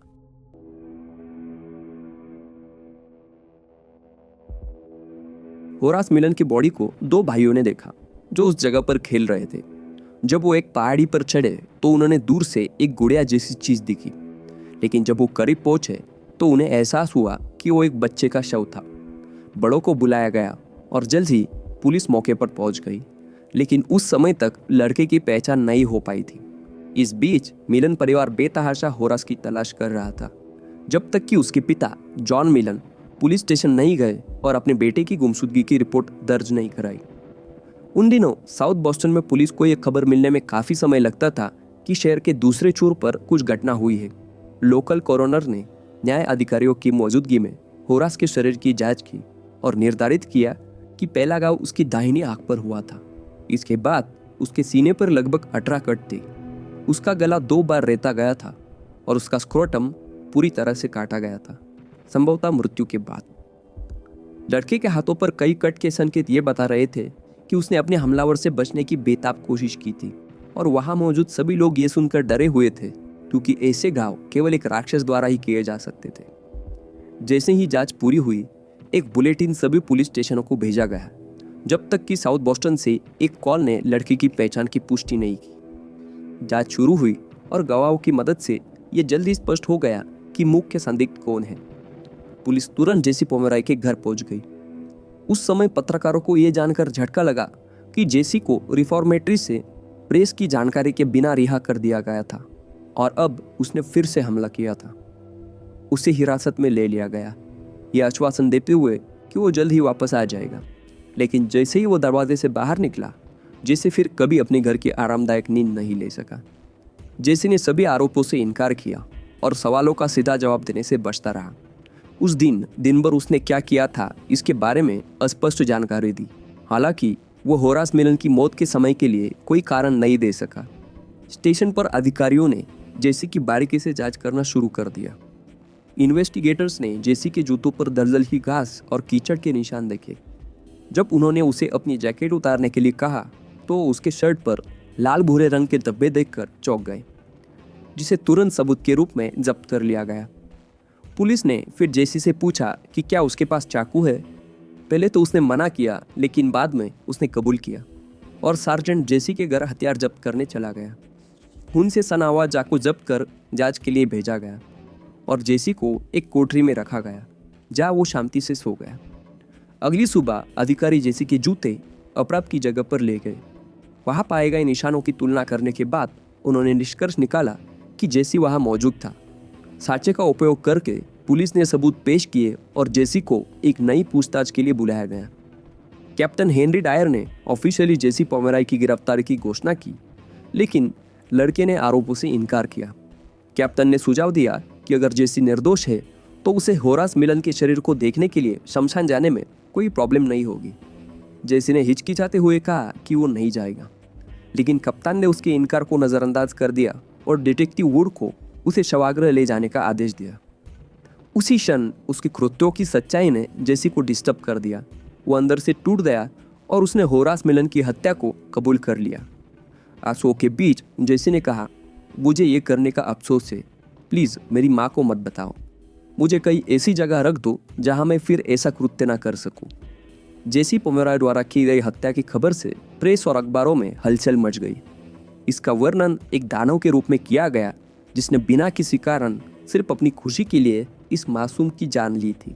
[SPEAKER 1] होरास मिलन की बॉडी को 2 भाइयों ने देखा जो उस जगह पर खेल रहे थे। जब वो एक पहाड़ी पर चढ़े तो उन्होंने दूर से एक गुड़िया जैसी चीज दिखी, लेकिन जब वो करीब पहुंचे तो उन्हें एहसास हुआ कि वो एक बच्चे का शव था। बड़ों को बुलाया गया और जल्द ही पुलिस मौके पर पहुंच गई, लेकिन उस समय तक लड़के की पहचान नहीं हो पाई थी। इस बीच मिलन परिवार बेतहाशा होरास की तलाश कर रहा था, जब तक कि उसके पिता जॉन मिलन पुलिस स्टेशन नहीं गए और अपने बेटे की गुमशुदगी की रिपोर्ट दर्ज नहीं कराई। उन दिनों साउथ बोस्टन में पुलिस को यह खबर मिलने में काफी समय लगता था कि शहर के दूसरे छोर पर कुछ घटना हुई है। लोकल कोरोनर ने न्याय अधिकारियों की मौजूदगी में होरास के शरीर की जांच की और निर्धारित किया कि पहला घाव उसकी दाहिनी आंख पर हुआ था। इसके बाद उसके सीने पर लगभग 18 कट थे। उसका गला 2 बार रेता गया था और उसका स्क्रोटम पूरी तरह से काटा गया था, संभवतः मृत्यु के बाद। लड़के के हाथों पर कई कट के संकेत ये बता रहे थे कि उसने अपने हमलावर से बचने की बेताब कोशिश की थी और वहां मौजूद सभी लोग ये सुनकर डरे हुए थे क्योंकि ऐसे घाव केवल एक राक्षस द्वारा ही किए जा सकते थे। जैसे ही जांच पूरी हुई, एक बुलेटिन सभी पुलिस स्टेशनों को भेजा गया, जब तक कि साउथ बोस्टन से एक कॉल ने लड़की की पहचान की पुष्टि नहीं की। जांच शुरू हुई और गवाहों की मदद से यह जल्दी स्पष्ट हो गया कि मुख्य संदिग्ध कौन है। पुलिस तुरंत जेसी पोमेरॉय के घर पहुंच गई। उस समय पत्रकारों को यह जानकर झटका लगा कि जेसी को रिफॉर्मेटरी से प्रेस की जानकारी के बिना रिहा कर दिया गया था और अब उसने फिर से हमला किया था। उसे हिरासत में ले लिया गया, यह आश्वासन देते हुए कि वो जल्द ही वापस आ जाएगा। लेकिन जैसे ही वो दरवाजे से बाहर निकला, जेसी फिर कभी अपने घर की आरामदायक नींद नहीं ले सका। जेसी ने सभी आरोपों से इनकार किया और सवालों का सीधा जवाब देने से बचता रहा। उस दिन भर उसने क्या किया था इसके बारे में अस्पष्ट जानकारी दी। हालांकि वो होरास मिलन की मौत के समय के लिए कोई कारण नहीं दे सका। स्टेशन पर अधिकारियों ने जेसी की बारीकी से जांच करना शुरू कर दिया। इन्वेस्टिगेटर्स ने जेसी के जूतों पर दलदल की घास और कीचड़ के निशान देखे। जब उन्होंने उसे अपनी जैकेट उतारने के लिए कहा तो उसके शर्ट पर लाल भूरे रंग के धब्बे देखकर चौंक गए, जिसे तुरंत सबूत के रूप में जब्त कर लिया गया। पुलिस ने फिर जेसी से पूछा कि क्या उसके पास चाकू है। पहले तो उसने मना किया, लेकिन बाद में उसने कबूल किया और सार्जेंट जेसी के घर हथियार जब्त करने चला गया। खून से सना हुआ चाकू जब्त कर जांच के लिए भेजा गया और जेसी को एक कोठरी में रखा गया, जहां वो शांति से सो गया। अगली सुबह अधिकारी जेसी के जूते अपराध की जगह पर ले गए। वहां पाए गए निशानों की तुलना करने के बाद उन्होंने निष्कर्ष निकाला कि जेसी वहां मौजूद था। साक्ष्य का उपयोग करके पुलिस ने सबूत पेश किए और जेसी को एक नई पूछताछ के लिए बुलाया गया। कैप्टन हेनरी डायर ने ऑफिशियली जेसी पोमेरॉय की गिरफ्तारी की घोषणा की, लेकिन लड़के ने आरोपों से इनकार किया। कैप्टन ने सुझाव दिया कि अगर जेसी निर्दोष है तो उसे होरास मिलन के शरीर को देखने के लिए शमशान जाने में कोई प्रॉब्लम नहीं होगी। जेसी ने हिचकिचाते हुए कहा कि वो नहीं जाएगा, लेकिन कप्तान ने उसके इनकार को नज़रअंदाज कर दिया और डिटेक्टिव वुड को उसे शवाग्रह ले जाने का आदेश दिया। उसी क्षण उसके कृत्यों की सच्चाई ने जेसी को डिस्टर्ब कर दिया। वो अंदर से टूट गया और उसने होरास मिलन की हत्या को कबूल कर लिया। आंसुओं के बीच जेसी ने कहा, मुझे ये करने का अफसोस है, प्लीज़ मेरी माँ को मत बताओ। मुझे कहीं ऐसी जगह रख दो जहाँ मैं फिर ऐसा कृत्य ना कर सकूं। जेसी पोमेरॉय द्वारा की गई हत्या की खबर से प्रेस और अखबारों में हलचल मच गई। इसका वर्णन एक दानव के रूप में किया गया जिसने बिना किसी कारण सिर्फ अपनी खुशी के लिए इस मासूम की जान ली थी।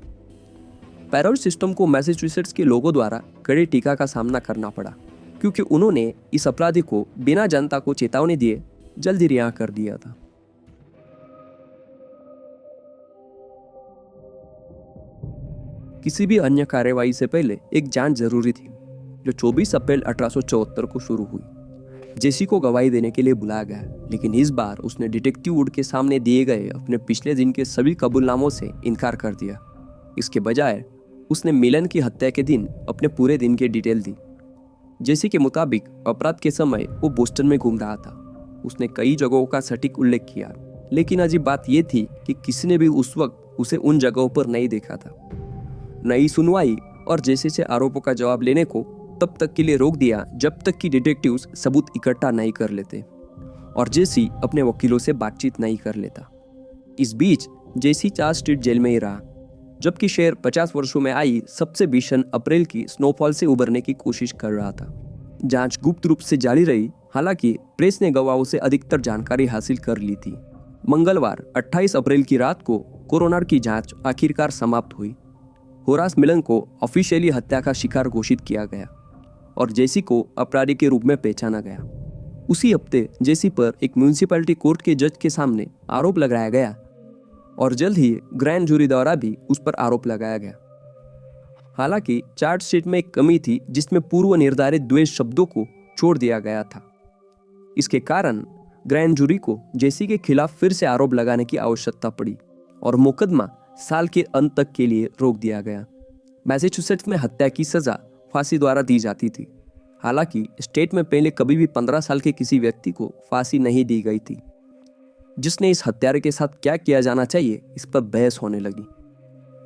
[SPEAKER 1] पैरोल सिस्टम को मैसाचुसेट्स के लोगों द्वारा कड़े टीका का सामना करना पड़ा, क्योंकि उन्होंने इस अपराधी को बिना जनता को चेतावनी दिए जल्दी रिहा कर दिया था। किसी भी अन्य कार्यवाही से पहले एक जांच जरूरी थी, जो 24 अप्रैल 1874 को शुरू हुई। जेसी को गवाही देने के लिए बुलाया गया, लेकिन इस बार उसने डिटेक्टिव वुड के सामने दिए गए अपने पिछले दिन के सभी कबूलनामों से इनकार कर दिया। इसके बजाय उसने मिलन की हत्या के दिन अपने पूरे दिन के डिटेल दी। जेसी के मुताबिक अपराध के समय वो बोस्टन में घूम रहा था। उसने कई जगहों का सटीक उल्लेख किया, लेकिन अजीब बात यह थी कि किसी ने भी उस वक्त उसे उन जगहों पर नहीं देखा था। नई सुनवाई और जेसी से आरोपों का जवाब लेने को तब तक के लिए रोक दिया जब तक कि डिटेक्टिव्स सबूत इकट्ठा नहीं कर लेते और जेसी अपने वकीलों से बातचीत नहीं कर लेता। इस बीच जेसी चार्ज स्ट्रीट जेल में ही रहा, जबकि शहर 50 वर्षों में आई सबसे भीषण अप्रैल की स्नोफॉल से उबरने की कोशिश कर रहा था। जांच गुप्त रूप से जारी रही, हालांकि प्रेस ने गवाहों से अधिकतर जानकारी हासिल कर ली थी। मंगलवार 28 अप्रैल की रात को कोरोनर की जांच आखिरकार समाप्त हुई। होरास मिलन को ऑफिशियली हत्या का शिकार घोषित किया गया और जेसी को अपराधी के रूप में पहचाना गया। उसी हफ्ते जेसी पर एक म्यूनिसिपैलिटी कोर्ट के जज के सामने आरोप लगाया गया और जल्द ही ग्रैंड जूरी द्वारा भी उस पर आरोप लगाया गया। हालांकि चार्जशीट में एक कमी थी, जिसमें पूर्व निर्धारित द्वेष शब्दों को छोड़ दिया गया था। इसके कारण ग्रैंड जूरी को जेसी के खिलाफ फिर से आरोप लगाने की आवश्यकता पड़ी और मुकदमा साल के अंत तक के लिए रोक दिया गया। मैसाचुसेट्स में हत्या की सजा फांसी द्वारा दी जाती थी। हालांकि स्टेट में पहले कभी भी 15 साल के किसी व्यक्ति को फांसी नहीं दी गई थी। जिसने इस हत्यारे के साथ क्या किया जाना चाहिए, इस पर बहस होने लगी।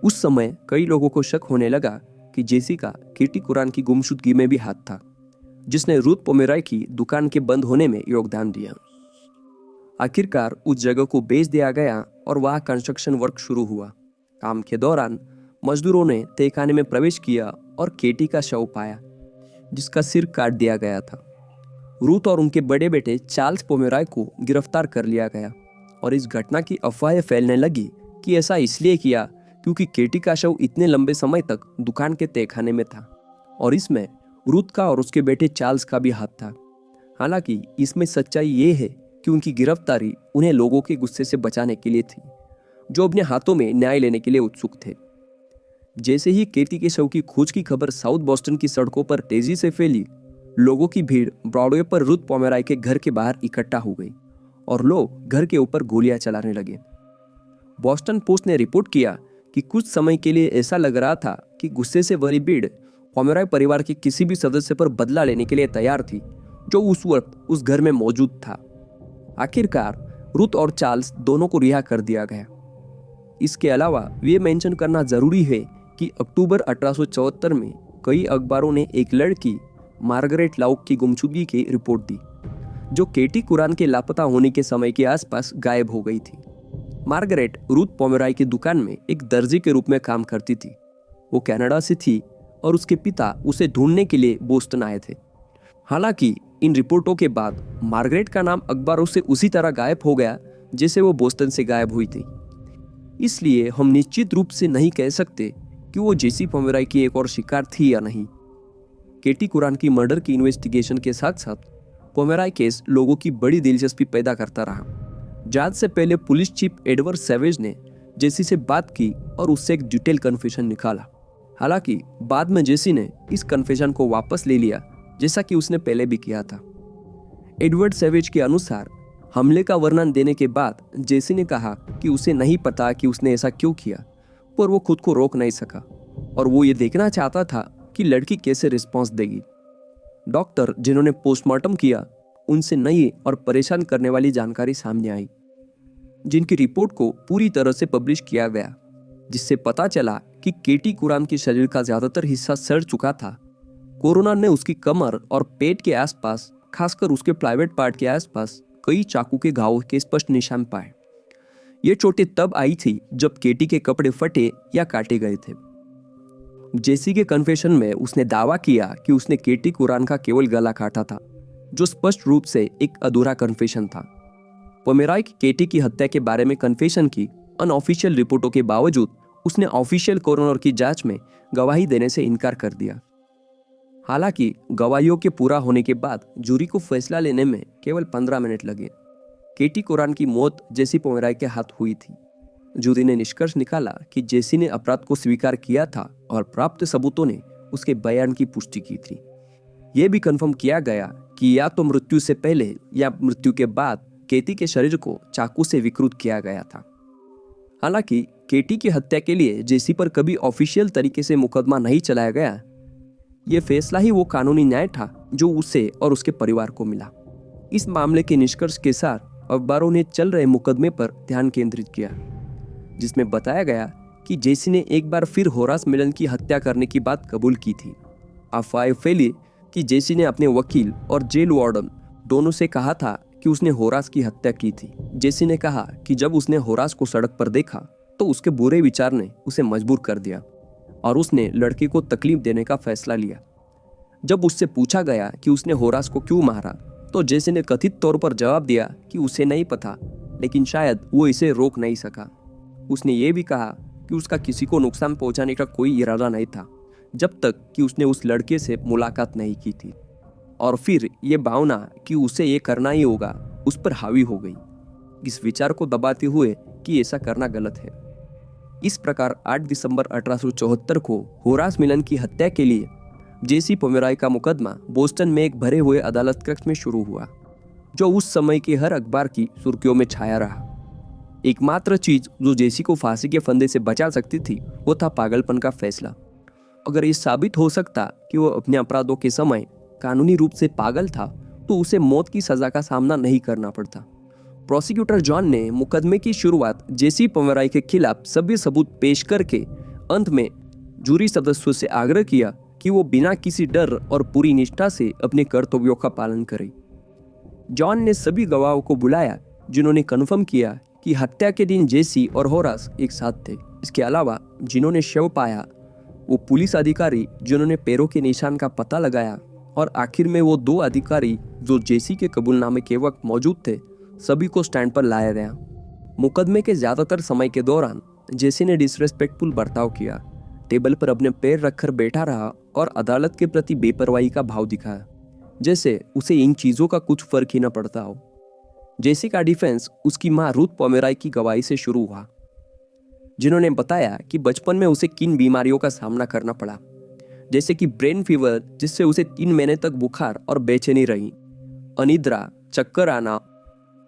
[SPEAKER 1] उस समय कई लोगों को शक होने लगा कि जेसी का किटी कुरान की गुमशुदगी में भी हाथ था, जिसने रूथ पोमेरॉय की दुकान के बंद होने में योगदान दिया। आखिरकार उस जगह को बेच दिया गया और वहां कंस्ट्रक्शन वर्क शुरू हुआ। काम के दौरान मजदूरों ने तहखाने में प्रवेश किया और केटी का शव पाया, जिसका सिर काट दिया गया था। रूथ और उनके बड़े बेटे चार्ल्स पोमेरॉय को गिरफ्तार कर लिया गया और इस घटना की अफवाहें फैलने लगी कि ऐसा इसलिए किया क्योंकि केटी का शव इतने लंबे समय तक दुकान के तहखाने में था और इसमें रूथ का और उसके बेटे चार्ल्स का भी हाथ था। हालांकि इसमें सच्चाई ये है कि उनकी गिरफ्तारी उन्हें लोगों के गुस्से से बचाने के लिए थी, जो अपने हाथों में न्याय लेने के लिए उत्सुक थे। जैसे ही केटी के शव की खोज की खबर साउथ बोस्टन की सड़कों पर तेजी से फैली, लोगों की भीड़ ब्रॉडवे पर रूथ पोमेरॉय के घर के बाहर इकट्ठा हो गई और लोग घर के ऊपर गोलियां चलाने लगे। बोस्टन पोस्ट ने रिपोर्ट किया कि कुछ समय के लिए ऐसा लग रहा था कि गुस्से से भरी भीड़ पोमेरॉय परिवार के किसी भी सदस्य पर बदला लेने के लिए तैयार थी जो उस वक्त उस घर में मौजूद था। आखिरकार रूथ और चार्ल्स दोनों को रिहा कर दिया गया। इसके अलावा ये मेंशन करना जरूरी है कि अक्टूबर 1874 में कई अखबारों ने एक लड़की मार्गरेट लाउक की गुमशुदगी की रिपोर्ट दी, जो केटी कुरान के लापता होने के समय के आसपास गायब हो गई थी। मार्गरेट रूथ पोमेरॉय की दुकान में एक दर्जी के रूप में काम करती थी। वो कनाडा से थी और उसके पिता उसे ढूंढने के लिए बोस्टन आए थे। हालांकि इन रिपोर्टों के बाद मार्गरेट का नाम अखबारों से उसी तरह गायब हो गया जैसे वो बोस्टन से गायब हुई थी। इसलिए हम निश्चित रूप से नहीं कह सकते कि वो जेसी पोमेरॉय की एक और शिकार थी या नहीं। केटी कुरान की मर्डर की इन्वेस्टिगेशन के साथ साथ पोमेरॉय केस लोगों की बड़ी दिलचस्पी पैदा करता रहा। जांच से पहले पुलिस चीफ एडवर्ड सैवेज ने जेसी से बात की और उससे एक डिटेल कन्फेशन निकाला। हालांकि बाद में जेसी ने इस कन्फेशन को वापस ले लिया, जैसा कि उसने पहले भी किया था। एडवर्ड सैवेज के अनुसार हमले का वर्णन देने के बाद जेसी ने कहा कि उसे नहीं पता कि उसने ऐसा क्यों किया, पर वो खुद को रोक नहीं सका और वो ये देखना चाहता था कि लड़की कैसे रिस्पॉन्स देगी। डॉक्टर जिन्होंने पोस्टमार्टम किया, उनसे नई और परेशान करने वाली जानकारी सामने आई, जिनकी रिपोर्ट को पूरी तरह से पब्लिश किया गया, जिससे पता चला कि केटी कुरान के शरीर का ज्यादातर हिस्सा सड़ चुका था। कोरोनर ने उसकी कमर और पेट के आसपास, खासकर उसके प्राइवेट पार्ट के आसपास कई चाकू के घावों के स्पष्ट निशान पाए। ये चोटें तब आई थी जब केटी के कपड़े फटे या काटे गए थे। जेसी के कन्फेशन में उसने दावा किया कि उसने केटी कुरान का केवल गला काटा था, जो स्पष्ट रूप से एक अधूरा कन्फेशन था। पोमेरॉय की केटी की हत्या के बारे में कन्फेशन की अनऑफिशियल रिपोर्टों के बावजूद उसने ऑफिशियल कोरोनर की जांच में गवाही देने से इनकार कर दिया। हालांकि गवाहियों के पूरा होने के बाद जूरी को फैसला लेने में केवल 15 मिनट लगे। केटी कुरान की मौत जेसी पोमेरॉय के हाथ हुई थी। जूरी ने निष्कर्ष निकाला कि जेसी ने अपराध को स्वीकार किया था और प्राप्त सबूतों ने उसके बयान की पुष्टि की थी। यह भी कंफर्म किया गया कि या तो मृत्यु से पहले या मृत्यु के बाद केटी के शरीर को चाकू से विकृत किया गया था। हालांकि केटी की हत्या के लिए जेसी पर कभी ऑफिशियल तरीके से मुकदमा नहीं चलाया गया। यह फैसला ही वो कानूनी न्याय था जो उसे और उसके परिवार को मिला। इस मामले के निष्कर्ष के साथ अखबारों ने चल रहे मुकदमे पर ध्यान केंद्रित किया, जिसमें बताया गया कि जेसी ने एक बार फिर होरास मिलन की हत्या करने की बात कबूल की थी। अफवाह फैली कि जेसी ने अपने वकील और जेल वार्डन दोनों से कहा था कि उसने होरास की हत्या की थी। जेसी ने कहा कि जब उसने होरास को सड़क पर देखा तो उसके बुरे विचार ने उसे मजबूर कर दिया और उसने लड़के को तकलीफ देने का फैसला लिया। जब उससे पूछा गया कि उसने होरास को क्यों मारा, तो जेसी ने कथित तौर पर जवाब दिया कि उसे नहीं पता, लेकिन शायद वो इसे रोक नहीं सका। उसने ये भी कहा कि उसका किसी को नुकसान पहुंचाने का कोई इरादा नहीं था जब तक कि उसने उस लड़के से मुलाकात नहीं की थी। और फिर ये भावना कि उसे ये करना ही होगा उस पर हावी हो गई, इस विचार को दबाते हुए कि ऐसा करना गलत है। इस प्रकार 8 दिसंबर 1874 को होरास मिलन की हत्या के लिए जेसी पोमेरॉय का मुकदमा बोस्टन में एक भरे हुए अदालत कक्ष में शुरू हुआ, जो उस समय के हर अखबार की सुर्खियों में छाया रहा। एकमात्र चीज जो जेसी को फांसी के फंदे से बचा सकती थी वो था पागलपन का फैसला। अगर ये साबित हो सकता कि वो अपने अपराधों के समय कानूनी रूप से पागल था, तो उसे मौत की सजा का सामना नहीं करना पड़ता। प्रोसिक्यूटर जॉन ने मुकदमे की शुरुआत जेसी पोमेरॉय के खिलाफ सभी सबूत पेश करके अंत में जूरी सदस्यों से आग्रह किया कि वो बिना किसी डर और पूरी निष्ठा से अपने कर्तव्यों का पालन करें। जॉन ने सभी गवाहों को बुलाया जिन्होंने कन्फर्म किया कि हत्या के दिन जेसी और होरास एक साथ थे इसके अलावा जिन्होंने शव पाया वो पुलिस अधिकारी जिन्होंने पैरों के निशान का पता लगाया, और आखिर में वो 2 अधिकारी जो जेसी के कबूलनामे के वक्त मौजूद थे, सभी को स्टैंड पर लाया गया। मुकदमे के ज्यादातर समय के दौरान जेसी ने डिसरेस्पेक्टफुल बर्ताव किया, टेबल पर अपने पैर रखकर बैठा रहा और अदालत के प्रति बेपरवाही का भाव दिखाया, जैसे उसे इन चीजों का कुछ फर्क ही न पड़ता हो। जेसी का डिफेंस उसकी मां रूथ पोमेरॉय की गवाही से शुरू हुआ, जिन्होंने बताया कि बचपन में उसे किन बीमारियों का सामना करना पड़ा, जैसे कि ब्रेन फीवर जिससे उसे 3 महीने तक बुखार और बेचैनी रही, अनिद्रा, चक्कर आना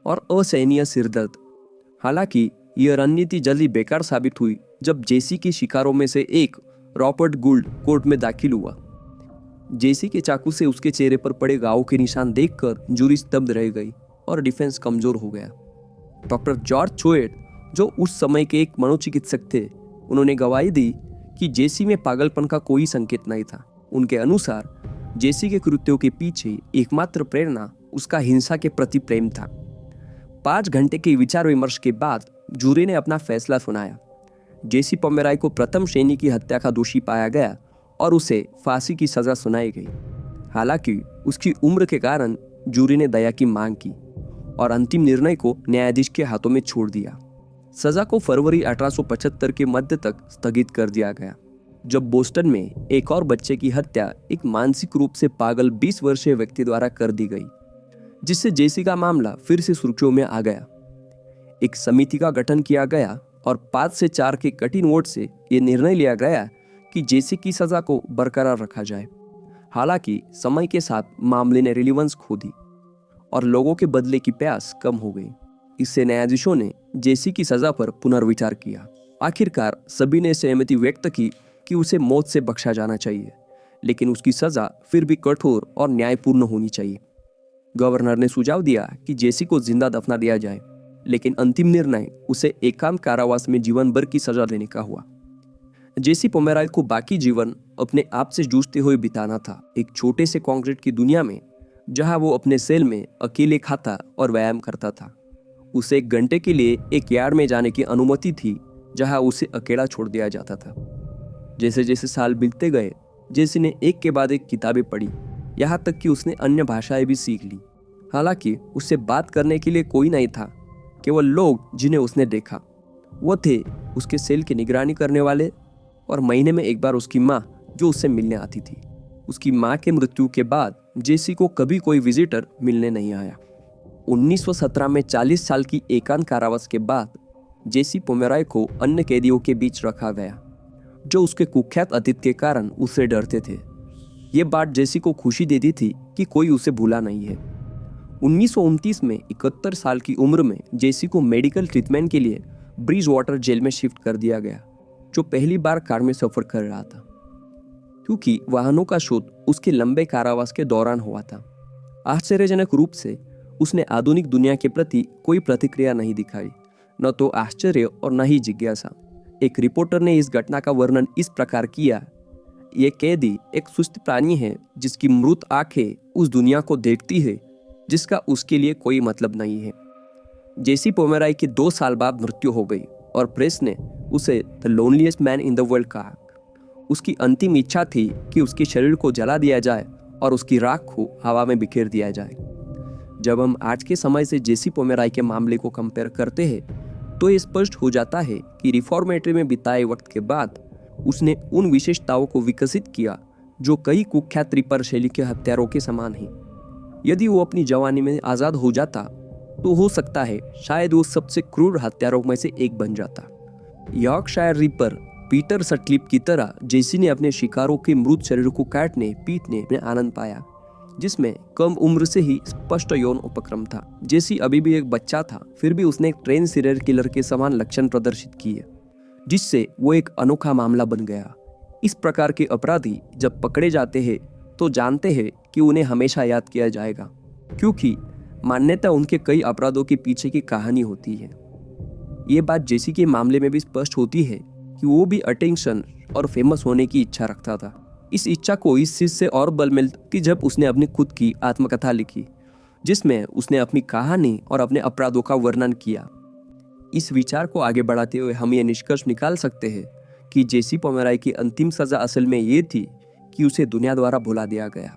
[SPEAKER 1] और असहनीय सिरदर्द। हालांकि यह रणनीति जल्दी बेकार साबित हुई जब जेसी के शिकारों में से एक रॉबर्ट गुल्ड कोर्ट में दाखिल हुआ। जेसी के चाकू से उसके चेहरे पर पड़े घावों के निशान देखकर जूरी स्तब्ध रह गई और डिफेंस कमजोर हो गया। डॉक्टर जॉर्ज चोएट, जो उस समय के एक मनोचिकित्सक थे, उन्होंने गवाही दी कि जेसी में पागलपन का कोई संकेत नहीं था। उनके अनुसार जेसी के कृत्यों के पीछे एकमात्र प्रेरणा उसका हिंसा के प्रति प्रेम था। 5 घंटे के विचार विमर्श के बाद जूरी ने अपना फैसला सुनाया। जेसी पोमेरॉय को प्रथम श्रेणी की हत्या का दोषी पाया गया और उसे फांसी की सजा सुनाई गई। हालांकि उसकी उम्र के कारण जूरी ने दया की मांग की और अंतिम निर्णय को न्यायाधीश के हाथों में छोड़ दिया। सजा को फरवरी 1875 के मध्य तक स्थगित कर दिया गया, जब बोस्टन में एक और बच्चे की हत्या एक मानसिक रूप से पागल 20 वर्षीय व्यक्ति द्वारा कर दी गई, जिससे जेसी का मामला फिर से सुर्खियों में आ गया। एक समिति का गठन किया गया और 5 से 4 के कठिन वोट से यह निर्णय लिया गया कि जेसी की सजा को बरकरार रखा जाए। हालांकि समय के साथ मामले ने रिलीवेंस खो दी और लोगों के बदले की प्यास कम हो गई। इससे न्यायाधीशों ने जेसी की सजा पर पुनर्विचार किया। आखिरकार सभी ने सहमति व्यक्त की कि उसे मौत से बख्शा जाना चाहिए, लेकिन उसकी सजा फिर भी कठोर और न्यायपूर्ण होनी चाहिए। गवर्नर ने सुझाव दिया कि जेसी को जिंदा दफना दिया जाए, लेकिन अंतिम निर्णय उसे एकांत कारावास में जीवन भर की सजा देने का हुआ। जेसी पोमेरॉय को बाकी जीवन अपने आप से जूझते हुए बिताना था, एक छोटे से कंक्रीट की दुनिया में, जहां वो अपने सेल में अकेले खाता और व्यायाम करता था। उसे 1 घंटे के लिए एक यार्ड में जाने की अनुमति थी, जहां उसे अकेला छोड़ दिया जाता था। जैसे जैसे साल बीतते गए, जेसी ने एक के बाद एक किताबें पढ़ी, यहाँ तक कि उसने अन्य भाषाएं भी सीख ली। हालांकि उससे बात करने के लिए कोई नहीं था, केवल लोग जिन्हें उसने देखा। वो थे उसके सेल की निगरानी करने वाले और महीने में एक बार उसकी माँ, जो उससे मिलने आती थी। उसकी माँ के मृत्यु के बाद जेसी को कभी कोई विजिटर मिलने नहीं आया। 1917 में 40 साल की एकांत कारावास के बाद जेसी पोमेरॉय को अन्य कैदियों के बीच रखा गया, जो उसके कुख्यात अतीत के कारण उससे डरते थे। ये बात जेसी को खुशी देती थी कि कोई उसे भूला नहीं है। 1929 में 71 साल की उम्र में जेसी को मेडिकल ट्रीटमेंट के लिए ब्रिज वाटर जेल में शिफ्ट कर दिया गया, जो पहली बार कार में सफर कर रहा था, क्योंकि वाहनों का शोध उसके लंबे कारावास के दौरान हुआ था। आश्चर्यजनक रूप से उसने आधुनिक दुनिया के प्रति कोई प्रतिक्रिया नहीं दिखाई, न तो आश्चर्य और न ही जिज्ञासा। एक रिपोर्टर ने इस घटना का वर्णन इस प्रकार किया, ये कैदी एक सुस्त प्राणी है जिसकी मृत आंखें उस दुनिया को देखती है जिसका उसके लिए कोई मतलब नहीं है। जेसी पोमेरॉय की 2 साल बाद मृत्यु हो गई और प्रेस ने उसे the loneliest man in the world कहा। उसकी अंतिम इच्छा थी कि उसके शरीर को जला दिया जाए और उसकी राख को हवा में बिखेर दिया जाए। जब हम आज के समय से जेसी पोमेरॉय के मामले को कंपेयर करते हैं तो ये स्पष्ट हो जाता है कि रिफॉर्मेटरी में बिताए वक्त के बाद उसने उन विशेषताओं को विकसित किया जो कई कुख्यात रिपर शैली के हत्यारों के समान हैं। यदि वो अपनी जवानी में आज़ाद हो जाता तो हो सकता है शायद वो सबसे क्रूर हत्यारों में से एक बन जाता। यॉर्कशायर रिपर पीटर सटक्लिफ की तरह जेसी ने अपने शिकारों के मृत शरीर को काटने पीटने में आनंद पाया, जिसमें कम उम्र से ही स्पष्ट यौन उपक्रम था। जेसी अभी भी एक बच्चा था, फिर भी उसने एक ट्रेन सीरियल किलर के समान लक्षण प्रदर्शित किए, जिससे वो एक अनोखा मामला बन गया। इस प्रकार के अपराधी जब पकड़े जाते हैं तो जानते हैं कि उन्हें हमेशा याद किया जाएगा, क्योंकि मान्यता उनके कई अपराधों के पीछे की कहानी होती है। ये बात जेसी के मामले में भी स्पष्ट होती है कि वो भी अटेंशन और फेमस होने की इच्छा रखता था। इस इच्छा को इस चीज से और बल मिलता कि जब उसने अपनी खुद की आत्मकथा लिखी, जिसमें उसने अपनी कहानी और अपने अपराधों का वर्णन किया। इस विचार को आगे बढ़ाते हुए हम ये निष्कर्ष निकाल सकते हैं कि जेसी पोमेरॉय की अंतिम सजा असल में ये थी कि उसे दुनिया द्वारा भुला दिया गया।